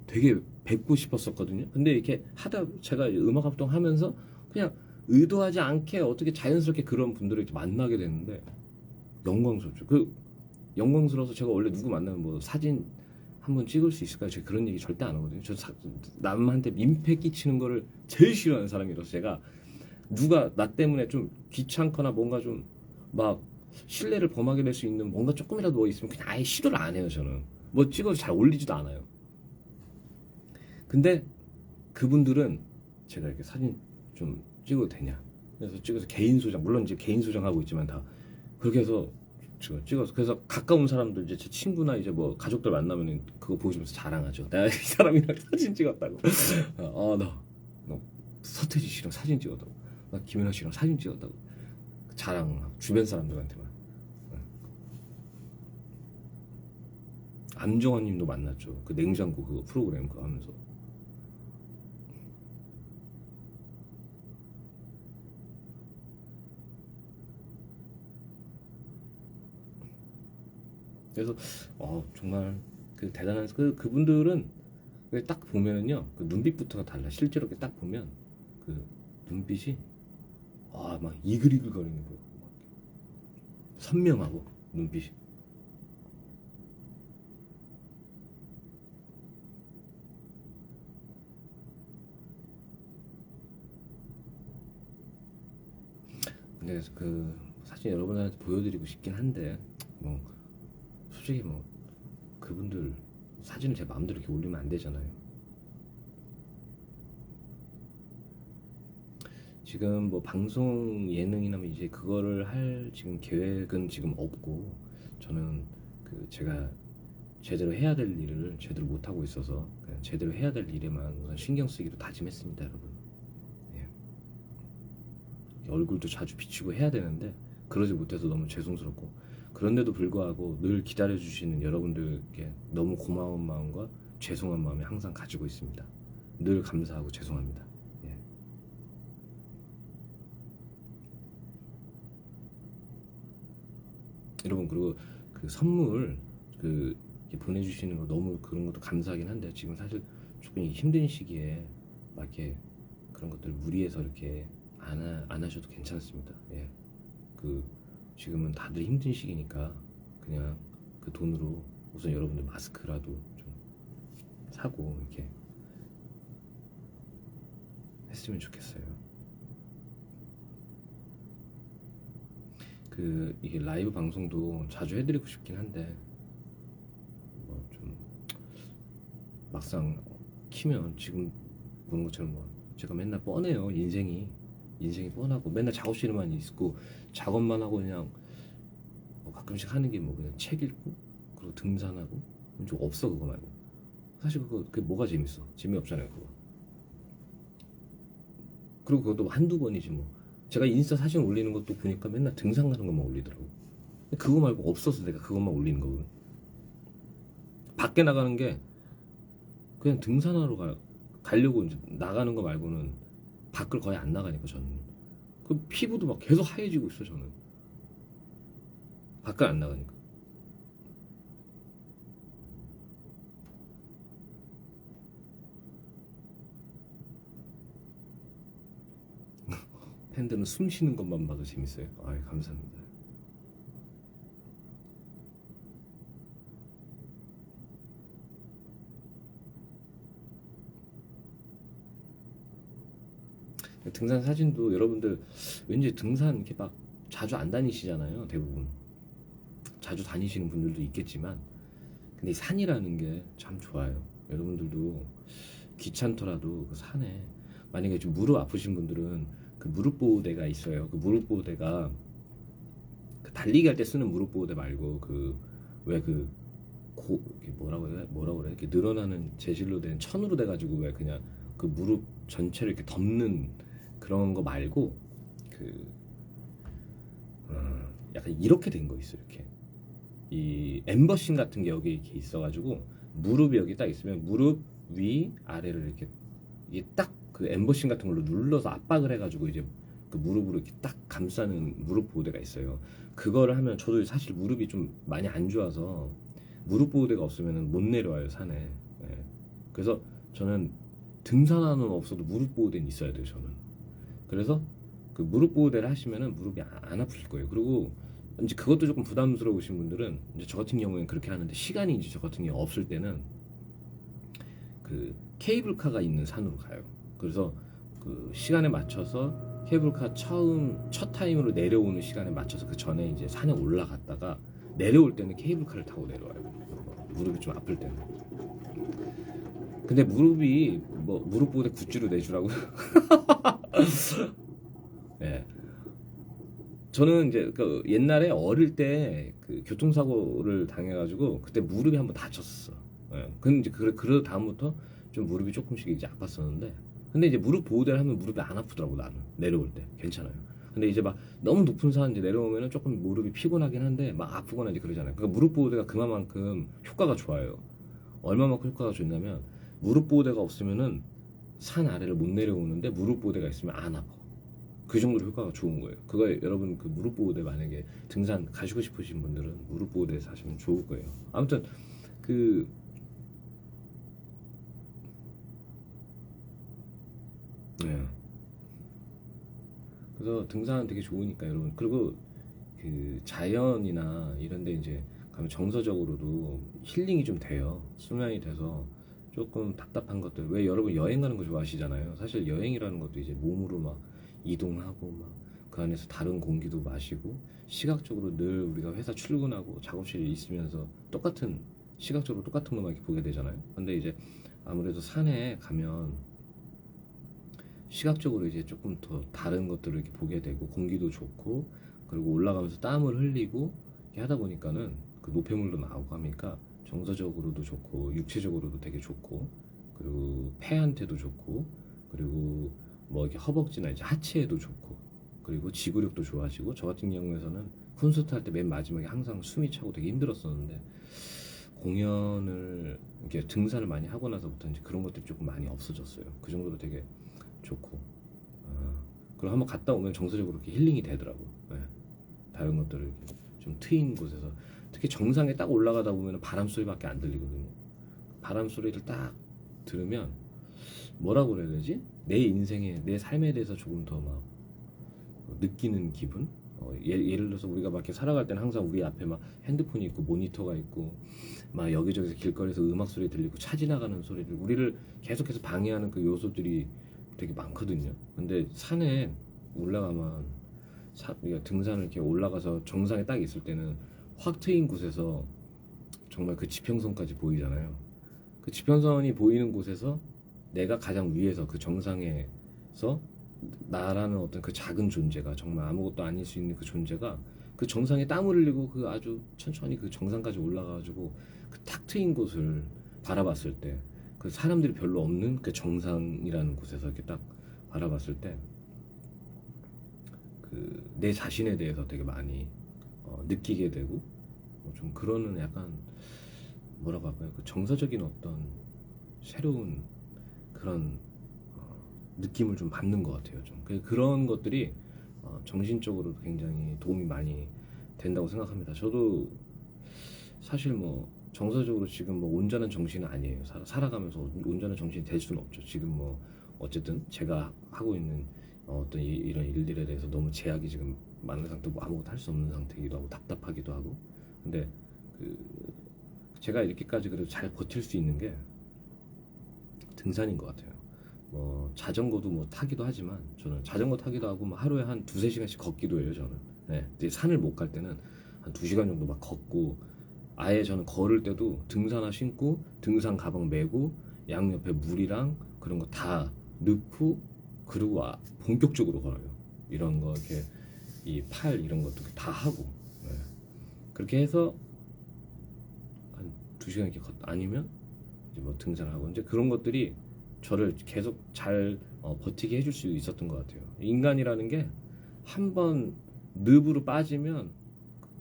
되게 뵙고 싶었었거든요. 근데 이렇게 하다 제가 음악 활동하면서 그냥 의도하지 않게 어떻게 자연스럽게 그런 분들을 이렇게 만나게 됐는데 영광스럽죠. 그 영광스러워서 제가 원래 누구 만나면 뭐 사진 한번 찍을 수 있을까요? 제가 그런 얘기 절대 안 하거든요. 남한테 민폐 끼치는 거를 제일 싫어하는 사람이라서 제가 누가 나 때문에 좀 귀찮거나 뭔가 좀 막 신뢰를 범하게 될 수 있는 뭔가 조금이라도 뭐 있으면 그냥 아예 시도를 안 해요. 저는 뭐 찍어서 잘 올리지도 않아요. 근데 그분들은 제가 이렇게 사진 좀 찍어도 되냐 그래서 찍어서 개인 소장, 물론 이제 개인 소장하고 있지만 다 그렇게 해서 찍어서 그래서 가까운 사람들 이제 제 친구나 이제 뭐 가족들 만나면은 그거 보여주면서 자랑하죠. 내가 이 사람이랑 사진 찍었다고. 나 서태지 씨랑 사진 찍었다고. 나 김연아 씨랑 사진 찍었다고. 자랑 주변 사람들한테만. 안정환님도 만났죠. 그 냉장고 그거 프로그램 그거 하면서. 그래서 정말 그 대단한 그분들은 딱 보면은요 그 눈빛부터가 달라. 실제로 이렇게 딱 보면 그 눈빛이 막 이글이글거리는 거예요. 선명하고 눈빛이. 근데 그 사실 여러분한테 보여드리고 싶긴 한데 뭐 솔직히 뭐 그분들 사진을 제 마음대로 이렇게 올리면 안 되잖아요. 지금 뭐 방송 예능이나 뭐 이제 그거를 할 지금 계획은 지금 없고 저는 그 제가 제대로 해야 될 일을 제대로 못 하고 있어서 그냥 제대로 해야 될 일에만 우선 신경 쓰기로 다짐했습니다, 여러분. 예. 얼굴도 자주 비치고 해야 되는데 그러지 못해서 너무 죄송스럽고 그런데도 불구하고 늘 기다려주시는 여러분들께 너무 고마운 마음과 죄송한 마음이 항상 가지고 있습니다. 늘 감사하고 죄송합니다. 예. 여러분 그리고 그 선물 그 보내주시는 거 너무 그런 것도 감사하긴 한데 지금 사실 조금 힘든 시기에 막 이렇게 그런 것들 무리해서 이렇게 안 하셔도 괜찮습니다. 예. 그 지금은 다들 힘든 시기니까 그냥 그 돈으로 우선 여러분들 마스크라도 좀 사고 이렇게 했으면 좋겠어요. 그 이게 라이브 방송도 자주 해드리고 싶긴 한데 뭐 좀 막상 키면 지금 보는 것처럼 뭐 제가 맨날 뻔해요. 인생이 뻔하고 맨날 작업실에만 있고 작업만 하고 그냥 뭐 가끔씩 하는 게 뭐 그냥 책 읽고 그리고 등산하고 좀 없어. 그거 말고 사실 그게 뭐가 재밌어. 재미없잖아요 그거. 그리고 그것도 한두 번이지 뭐. 제가 인스타 사진 올리는 것도 보니까 맨날 등산 가는 것만 올리더라고. 그거 말고 없어서 내가 그것만 올리는 거거든. 밖에 나가는 게 그냥 등산하러 가려고 이제 나가는 거 말고는 밖을 거의 안 나가니까 저는 그 피부도 막 계속 하얘지고 있어 저는. 밖을 안 나가니까. 팬들은 숨 쉬는 것만 봐도 재밌어요. 아이 감사합니다. 등산 사진도 여러분들 왠지 등산 이렇게 막 자주 안 다니시잖아요. 대부분 자주 다니시는 분들도 있겠지만 근데 이 산이라는 게 참 좋아요. 여러분들도 귀찮더라도 그 산에 만약에 좀 무릎 아프신 분들은 그 무릎 보호대가 있어요. 그 무릎 보호대가 그 달리기 할 때 쓰는 무릎 보호대 말고 그 왜 그 뭐라고 그래 이렇게 늘어나는 재질로 된 천으로 돼가지고 왜 그냥 그 무릎 전체를 이렇게 덮는 그런 거 말고 그 약간 이렇게 된 거 있어. 이렇게 이 엠버싱 같은 게 여기 이렇게 있어가지고 무릎이 여기 딱 있으면 무릎 위 아래를 이렇게 이게 딱 그 엠버싱 같은 걸로 눌러서 압박을 해가지고 이제 그 무릎으로 이렇게 딱 감싸는 무릎 보호대가 있어요. 그거를 하면 저도 사실 무릎이 좀 많이 안 좋아서 무릎 보호대가 없으면 못 내려와요 산에. 예. 그래서 저는 등산화는 없어도 무릎 보호대는 있어야 돼요 저는. 그래서 그 무릎 보호대를 하시면은 무릎이 안 아프실 거예요. 그리고 이제 그것도 조금 부담스러우신 분들은 이제 저 같은 경우에는 그렇게 하는데 시간이 이제 저 같은 경우 없을 때는 그 케이블카가 있는 산으로 가요. 그래서 그 시간에 맞춰서 케이블카 첫 타임으로 내려오는 시간에 맞춰서 그 전에 이제 산에 올라갔다가 내려올 때는 케이블카를 타고 내려와요. 무릎이 좀 아플 때는. 근데 무릎이 뭐 무릎 보호대 굿즈로 내주라고요? 예. 저는 이제 그 옛날에 어릴 때 그 교통사고를 당해가지고 그때 무릎이 한번 다쳤었어. 예. 근데 이제 그러 다음부터 좀 무릎이 조금씩 이제 아팠었는데, 근데 이제 무릎 보호대를 하면 무릎이 안 아프더라고 나는 내려올 때 괜찮아요. 근데 이제 막 너무 높은 산 이제 내려오면은 조금 무릎이 피곤하긴 한데 막 아프거나 이제 그러잖아요. 그러니까 무릎 보호대가 그만큼 효과가 좋아요. 얼마만큼 효과가 좋냐면 무릎 보호대가 없으면은 산 아래를 못 내려오는데 무릎 보호대가 있으면 안 아파. 그 정도로 효과가 좋은 거예요. 그거 여러분 그 무릎 보호대 만약에 등산 가시고 싶으신 분들은 무릎 보호대 사시면 좋을 거예요. 아무튼 그 네. 그래서 등산은 되게 좋으니까 여러분. 그리고 그 자연이나 이런 데 이제 가면 정서적으로도 힐링이 좀 돼요. 수면이 돼서 조금 답답한 것들, 왜 여러분 여행 가는 거 좋아하시잖아요. 사실 여행이라는 것도 이제 몸으로 막 이동하고 막 그 안에서 다른 공기도 마시고, 시각적으로 늘 우리가 회사 출근하고 작업실에 있으면서 똑같은, 시각적으로 똑같은 것만 이렇게 보게 되잖아요. 근데 이제 아무래도 산에 가면 시각적으로 이제 조금 더 다른 것들을 이렇게 보게 되고, 공기도 좋고, 그리고 올라가면서 땀을 흘리고 이렇게 하다 보니까는 그 노폐물도 나오고 하니까 정서적으로도 좋고 육체적으로도 되게 좋고, 그리고 폐한테도 좋고, 그리고 뭐 이렇게 허벅지나 이제 하체에도 좋고, 그리고 지구력도 좋아지고. 저 같은 경우에서는 콘서트 할 때 맨 마지막에 항상 숨이 차고 되게 힘들었었는데, 공연을 이렇게 등산을 많이 하고 나서부터 이제 그런 것들이 조금 많이 없어졌어요. 그 정도로 되게 좋고. 그리고 한번 갔다 오면 정서적으로 이렇게 힐링이 되더라고. 네. 다른 것들을 이렇게 좀 트인 곳에서, 특히 정상에 딱 올라가다 보면 바람 소리밖에 안 들리거든요. 바람 소리를 딱 들으면 뭐라고 그래야 되지? 내 인생에, 내 삶에 대해서 조금 더 막 느끼는 기분? 예를 들어서 우리가 막 이렇게 살아갈 때는 항상 우리 앞에 막 핸드폰이 있고 모니터가 있고 막 여기저기서 길거리에서 음악 소리 들리고 차 지나가는 소리들, 우리를 계속해서 방해하는 그 요소들이 되게 많거든요. 근데 산에 올라가면 우리가 등산을 이렇게 올라가서 정상에 딱 있을 때는 확 트인 곳에서 정말 그 지평선까지 보이잖아요. 그 지평선이 보이는 곳에서 내가 가장 위에서 그 정상에서 나라는 어떤 그 작은 존재가, 정말 아무것도 아닐 수 있는 그 존재가 그 정상에 땀을 흘리고 그 아주 천천히 그 정상까지 올라가가지고 그 탁 트인 곳을 바라봤을 때, 그 사람들이 별로 없는 그 정상이라는 곳에서 이렇게 딱 바라봤을 때 그 내 자신에 대해서 되게 많이 느끼게 되고, 좀 그러는 약간 뭐라고 할까요? 그 정서적인 어떤 새로운 그런 느낌을 좀 받는 것 같아요. 좀 그런 것들이 정신적으로 굉장히 도움이 많이 된다고 생각합니다. 저도 사실 뭐 정서적으로 지금 뭐 온전한 정신은 아니에요. 살아가면서 온전한 정신이 될 수는 없죠. 지금 뭐 어쨌든 제가 하고 있는 어떤 이런 일들에 대해서 너무 제약이 지금 많은 상태, 뭐 아무것도 할 수 없는 상태이기도 하고 답답하기도 하고. 근데 그 제가 이렇게까지 그래도 잘 버틸 수 있는 게 등산인 것 같아요. 뭐 자전거도 뭐 타기도 하지만, 저는 자전거 타기도 하고 뭐 하루에 한 두세 시간씩 걷기도 해요 저는. 네. 근데 산을 못 갈 때는 한 2시간 정도 막 걷고, 아예 저는 걸을 때도 등산화 신고 등산 가방 메고 양옆에 물이랑 그런 거 다 넣고, 그리고 본격적으로 걸어요. 이런 거 이렇게 이 팔 이런 것도 다 하고. 네. 그렇게 해서 한 2시간 이렇게 걷다, 아니면 이제 뭐 등산하고, 이제 그런 것들이 저를 계속 잘 버티게 해줄 수 있었던 것 같아요. 인간이라는 게 한 번 늪으로 빠지면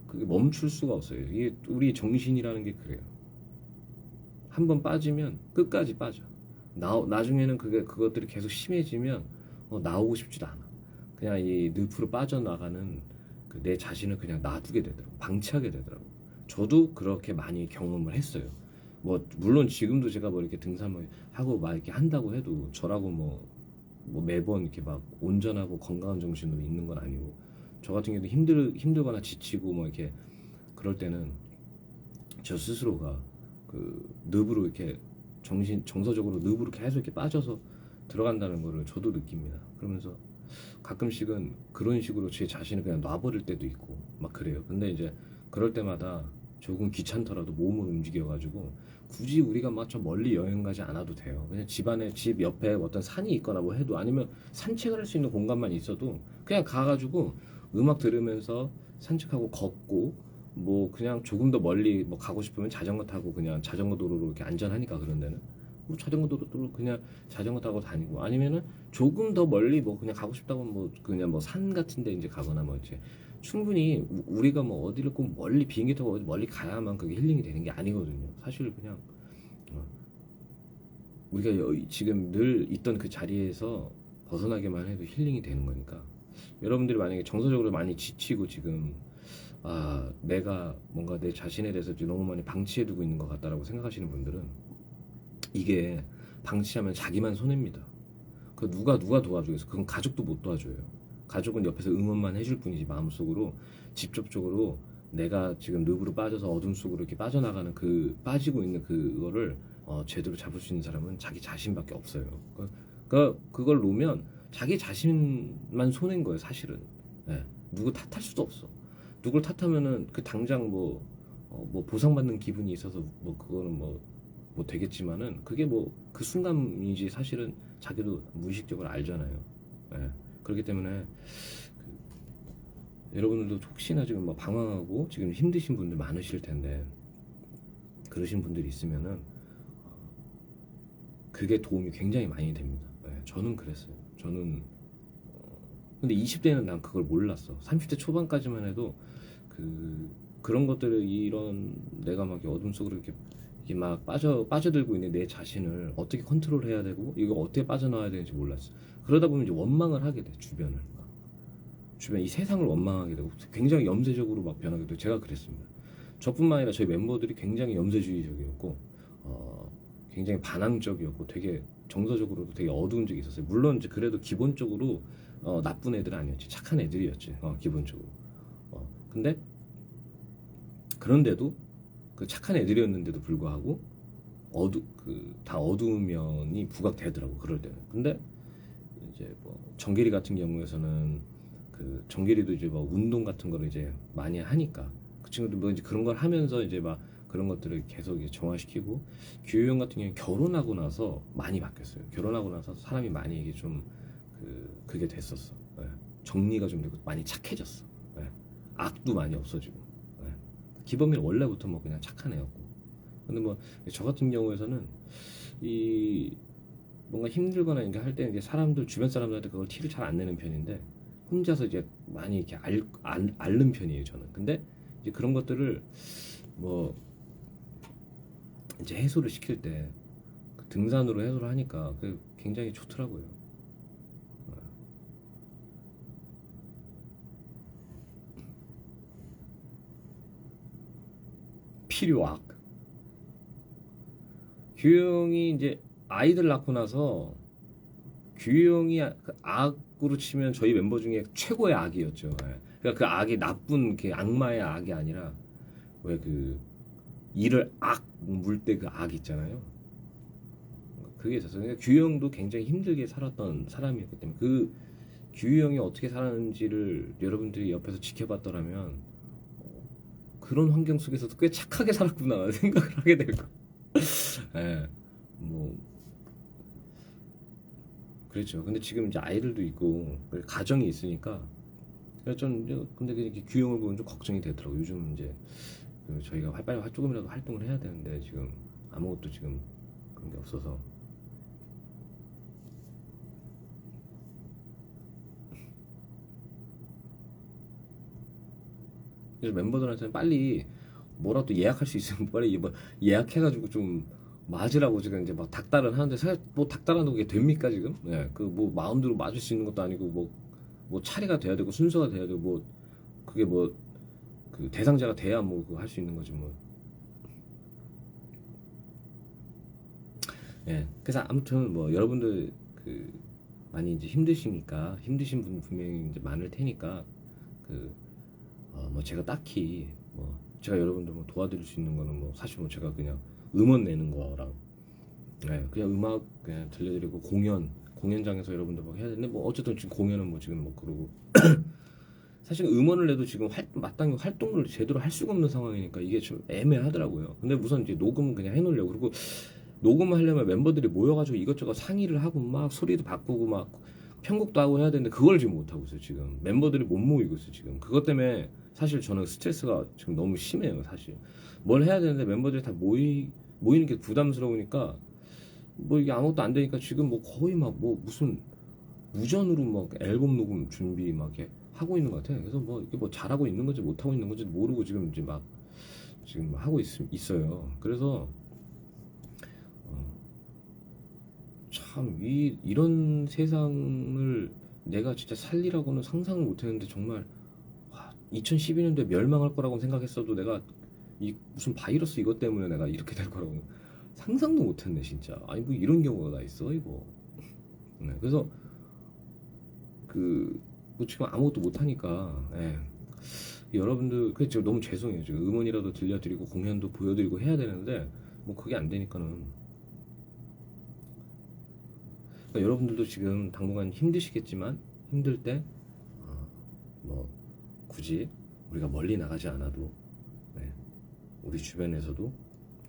그게 멈출 수가 없어요. 이게 우리 정신이라는 게 그래요. 한 번 빠지면 끝까지 빠져. 나중에는 그것들이 계속 심해지면 나오고 싶지도 않아. 그냥 이 늪으로 빠져나가는 그 내 자신을 그냥 놔두게 되더라고. 방치하게 되더라고. 저도 그렇게 많이 경험을 했어요. 뭐 물론 지금도 제가 뭐 이렇게 등산을 하고 막 이렇게 한다고 해도 저라고 뭐 매번 이렇게 막 온전하고 건강한 정신으로 있는 건 아니고, 저 같은 경우도 힘들거나 지치고 뭐 이렇게 그럴 때는 저 스스로가 그 늪으로 이렇게 정서적으로 늪으로 계속 이렇게 빠져서 들어간다는 거를 저도 느낍니다. 그러면서 가끔씩은 그런 식으로 제 자신을 그냥 놔버릴 때도 있고 막 그래요. 근데 이제 그럴 때마다 조금 귀찮더라도 몸을 움직여가지고 굳이 우리가 막 저 멀리 여행 가지 않아도 돼요. 그냥 집 옆에 어떤 산이 있거나 뭐 해도, 아니면 산책을 할 수 있는 공간만 있어도 그냥 가가지고 음악 들으면서 산책하고 걷고, 뭐 그냥 조금 더 멀리 뭐 가고 싶으면 자전거 타고 그냥 자전거 도로로 이렇게 안전하니까 그런 데는 뭐 자전거 도로 그냥 자전거 타고 다니고, 아니면은 조금 더 멀리 뭐 그냥 가고 싶다고 뭐 그냥 뭐 산 같은 데 이제 가거나 뭐 이제 충분히 우리가 뭐 어디를 꼭 멀리 비행기 타고 어디 멀리 가야만 그게 힐링이 되는 게 아니거든요. 사실 그냥 어, 우리가 지금 늘 있던 그 자리에서 벗어나기만 해도 힐링이 되는 거니까, 여러분들이 만약에 정서적으로 많이 지치고 지금 내가 뭔가 내 자신에 대해서 너무 많이 방치해두고 있는 것 같다라고 생각하시는 분들은, 이게 방치하면 자기만 손해입니다. 그 누가 도와주겠어? 그건 가족도 못 도와줘요. 가족은 옆에서 응원만 해줄 뿐이지, 마음속으로 직접적으로 내가 지금 늪으로 빠져서 어둠 속으로 이렇게 빠져나가는 그 빠지고 있는 그거를 제대로 잡을 수 있는 사람은 자기 자신밖에 없어요. 그걸 놓으면 자기 자신만 손해인 거예요, 사실은. 예. 누구 탓할 수도 없어. 누굴 탓하면은 그 당장 뭐 보상받는 기분이 있어서 뭐 그거는 뭐 되겠지만은, 그게 뭐 그 순간이지 사실은 자기도 무의식적으로 알잖아요. 예. 그렇기 때문에 여러분들도 혹시나 지금 막 방황하고 지금 힘드신 분들 많으실 텐데, 그러신 분들이 있으면은 그게 도움이 굉장히 많이 됩니다. 예. 저는 그랬어요. 저는 근데 20대는 난 그걸 몰랐어. 30대 초반까지만 해도 그런 것들을, 이런 내가 막 어둠 속으로 이렇게 막 빠져들고 있는 내 자신을 어떻게 컨트롤해야 되고 이거 어떻게 빠져나와야 되는지 몰랐어. 그러다 보면 이제 원망을 하게 돼. 주변 이 세상을 원망하게 되고 굉장히 염세적으로 막 변하게 되고, 제가 그랬습니다. 저뿐만 아니라 저희 멤버들이 굉장히 염세주의적이었고 굉장히 반항적이었고 되게 정서적으로도 되게 어두운 적이 있었어요. 물론 이제 그래도 기본적으로 나쁜 애들은 아니었지. 착한 애들이었지. 기본적으로. 근데 그런데도 그 착한 애들이었는데도 불구하고 다 어두운 면이 부각되더라고, 그럴 때는. 근데 이제 뭐 정계리 같은 경우에서는 그 정계리도 이제 뭐 운동 같은 거를 이제 많이 하니까 그 친구도 뭐 이제 그런 걸 하면서 이제 막 그런 것들을 계속 이제 정화시키고, 규호 형 같은 경우는 결혼하고 나서 많이 바뀌었어요. 결혼하고 나서 사람이 많이 이게 좀 그게 됐었어. 예. 정리가 좀 되고 많이 착해졌어. 예. 악도 많이 없어지고. 예. 기범이는 원래부터 뭐 그냥 착한 애였고. 근데 뭐 저 같은 경우에서는 이 뭔가 힘들거나 이렇게 할 때는 이제 주변 사람들한테 그걸 티를 잘 안 내는 편인데, 혼자서 이제 많이 이렇게 앓는 편이에요, 저는. 근데 이제 그런 것들을 뭐 이제 해소를 시킬 때 등산으로 해소를 하니까 그 굉장히 좋더라고요. 필요악. 규영이 이제 아이들 낳고 나서 규영이 그 악으로 치면 저희 멤버 중에 최고의 악이었죠. 예. 그러니까 그 악이 나쁜 그 악마의 악이 아니라 왜 그 이를 악 물 때 그 악 있잖아요. 그게 있었어요. 그러니까 규영도 굉장히 힘들게 살았던 사람이었기 때문에 그 규영이 어떻게 살았는지를 여러분들이 옆에서 지켜봤더라면 그런 환경 속에서도 꽤 착하게 살았구나 생각을 하게 될 거. 예. 뭐 그렇죠. 근데 지금 이제 아이들도 있고 가정이 있으니까 좀 근데 이렇게 규형을 보면 좀 걱정이 되더라고. 요즘 이제 저희가 빨리 조금이라도 활동을 해야 되는데 지금 아무것도 지금 그런 게 없어서. 그래서 멤버들한테는 빨리 뭐라도 예약할 수 있으면 빨리 뭐 예약해가지고 좀 맞으라고 지금 이제 막 닥달을 하는데, 사실 뭐 닥달하는 게 됩니까 지금? 예, 그 뭐 마음대로 맞을 수 있는 것도 아니고 뭐 뭐 차례가 돼야 되고 순서가 돼야 되고 뭐 그게 뭐 그 대상자가 돼야 뭐 그거 할 수 있는 거지 뭐. 예. 그래서 아무튼 뭐 여러분들 그 많이 이제 힘드시니까 힘드신 분 분명히 이제 많을 테니까 그 뭐 제가 딱히 뭐 제가 여러분들 뭐 도와드릴 수 있는 거는 뭐 사실 뭐 제가 그냥 음원 내는 거랑 그냥 음악 그냥 들려드리고 공연장에서 여러분들 막 해야 되는데 뭐 어쨌든 지금 공연은 뭐 지금 뭐 그러고 사실 음원을 내도 지금 마땅히 활동을 제대로 할 수가 없는 상황이니까 이게 좀 애매하더라고요. 근데 우선 이제 녹음은 그냥 해놓으려고. 그리고 녹음을 하려면 멤버들이 모여가지고 이것저것 상의를 하고 막 소리도 바꾸고 막 편곡도 하고 해야 되는데 그걸 지금 못 하고 있어요. 지금 멤버들이 못 모이고 있어요. 지금 그것 때문에 사실 저는 스트레스가 지금 너무 심해요. 사실 뭘 해야 되는데 멤버들이 다 모이는 게 부담스러우니까 뭐 이게 아무것도 안 되니까 지금 뭐 거의 막 뭐 무슨 무전으로 막 앨범 녹음 준비 막 이렇게 하고 있는 것 같아요. 그래서 뭐 이게 뭐 잘하고 있는 건지 못 하고 있는 건지 모르고 지금 이제 막 지금 하고 있어요. 그래서 참 이런 세상을 내가 진짜 살리라고는 상상을 못했는데 정말 2012년도에 멸망할 거라고 생각했어도 내가 이 무슨 바이러스 이것 때문에 내가 이렇게 될 거라고 상상도 못했네 진짜. 아니 뭐 이런 경우가 다 있어 이거. 네, 그래서 그 뭐 지금 아무것도 못 하니까 여러분들 그래 지금 너무 죄송해요. 지금 음원이라도 들려드리고 공연도 보여드리고 해야 되는데 뭐 그게 안 되니까는 그러니까 여러분들도 지금 당분간 힘드시겠지만 힘들 때 뭐 굳이 우리가 멀리 나가지 않아도 우리 주변에서도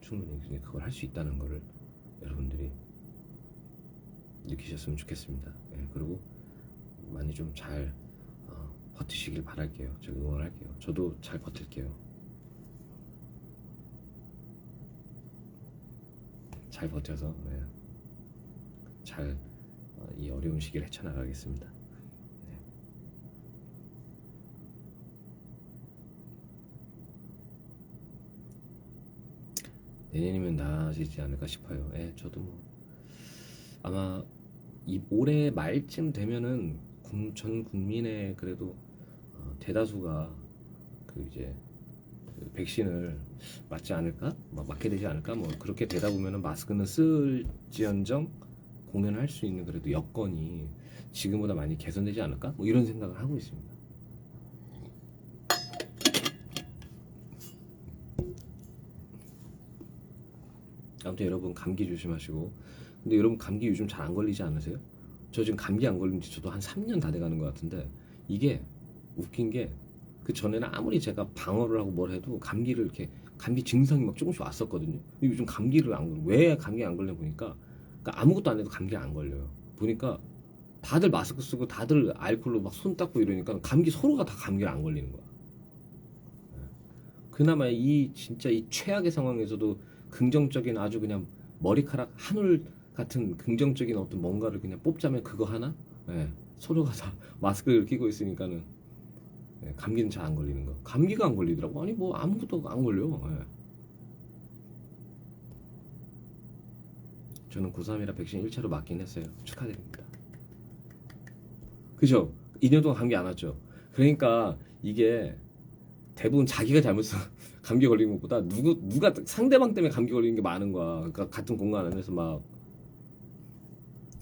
충분히 그걸 할 수 있다는 거를 여러분들이 느끼셨으면 좋겠습니다. 그리고 많이 좀 잘 버티시길 바랄게요. 제가 응원할게요. 저도 잘 버틸게요. 잘 버텨서 잘 이 어려운 시기를 헤쳐나가겠습니다. 내년이면 나아지지 않을까 싶어요. 저도 뭐 아마 이 올해 말쯤 되면은 전 국민의 그래도 대다수가 그 이제 그 백신을 맞지 않을까? 맞게 되지 않을까? 뭐 그렇게 되다 보면은 마스크는 쓸지언정 공연을 할 수 있는 그래도 여건이 지금보다 많이 개선되지 않을까? 뭐 이런 생각을 하고 있습니다. 아무튼 여러분 감기 조심하시고. 근데 여러분 감기 요즘 잘 안 걸리지 않으세요? 저 지금 감기 안 걸린 지 저도 한 3년 다 돼가는 것 같은데 이게 웃긴 게 그 전에는 아무리 제가 방어를 하고 뭘 해도 감기를 이렇게 감기 증상이 막 조금씩 왔었거든요. 요즘 감기를 안 걸려. 왜 감기 안 걸려 보니까 그러니까 아무것도 안 해도 감기 안 걸려요. 보니까 다들 마스크 쓰고 다들 알콜로 막 손 닦고 이러니까 감기 서로가 다 감기를 안 걸리는 거야. 그나마 이 진짜 이 최악의 상황에서도 긍정적인 아주 그냥 머리카락 한 올 같은 긍정적인 어떤 뭔가를 그냥 뽑자면 그거 하나? 서로가 다 마스크를 끼고 있으니까는 감기는 잘 안 걸리는 거. 감기가 안 걸리더라고. 아니 뭐 아무것도 안 걸려. 저는 고3이라 백신 1차로 맞긴 했어요. 축하드립니다. 그죠? 2년 동안 감기 안 왔죠. 그러니까 이게 대부분 자기가 잘못해서 감기 걸린 것보다 누가 상대방 때문에 감기 걸리는 게 많은 거야. 그러니까 같은 공간 안에서 막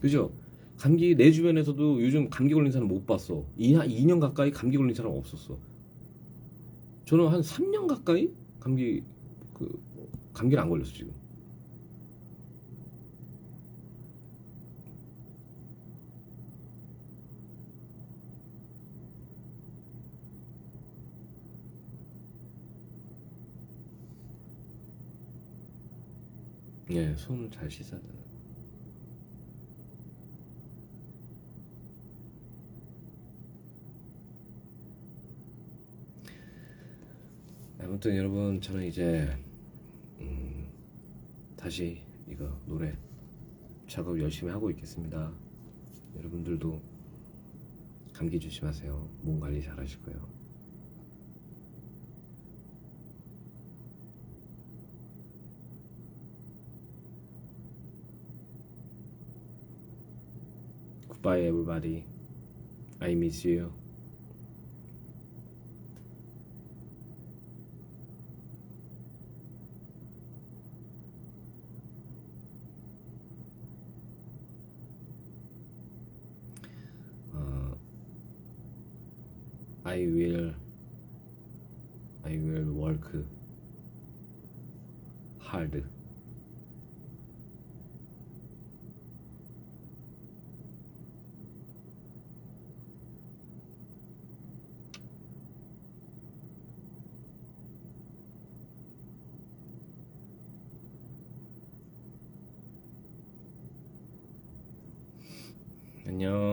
그죠? 감기 내 주변에서도 요즘 감기 걸린 사람 못 봤어. 2년 가까이 감기 걸린 사람 없었어. 저는 한 3년 가까이 그 감기를 안 걸렸어 지금. 손을 잘 씻어야 되는. 아무튼 여러분 저는 이제 다시 이거 노래 작업 열심히 하고 있겠습니다. 여러분들도 감기 조심하세요. 몸 관리 잘 하시고요. Goodbye everybody. I miss you. 어, I will work hard. 안녕.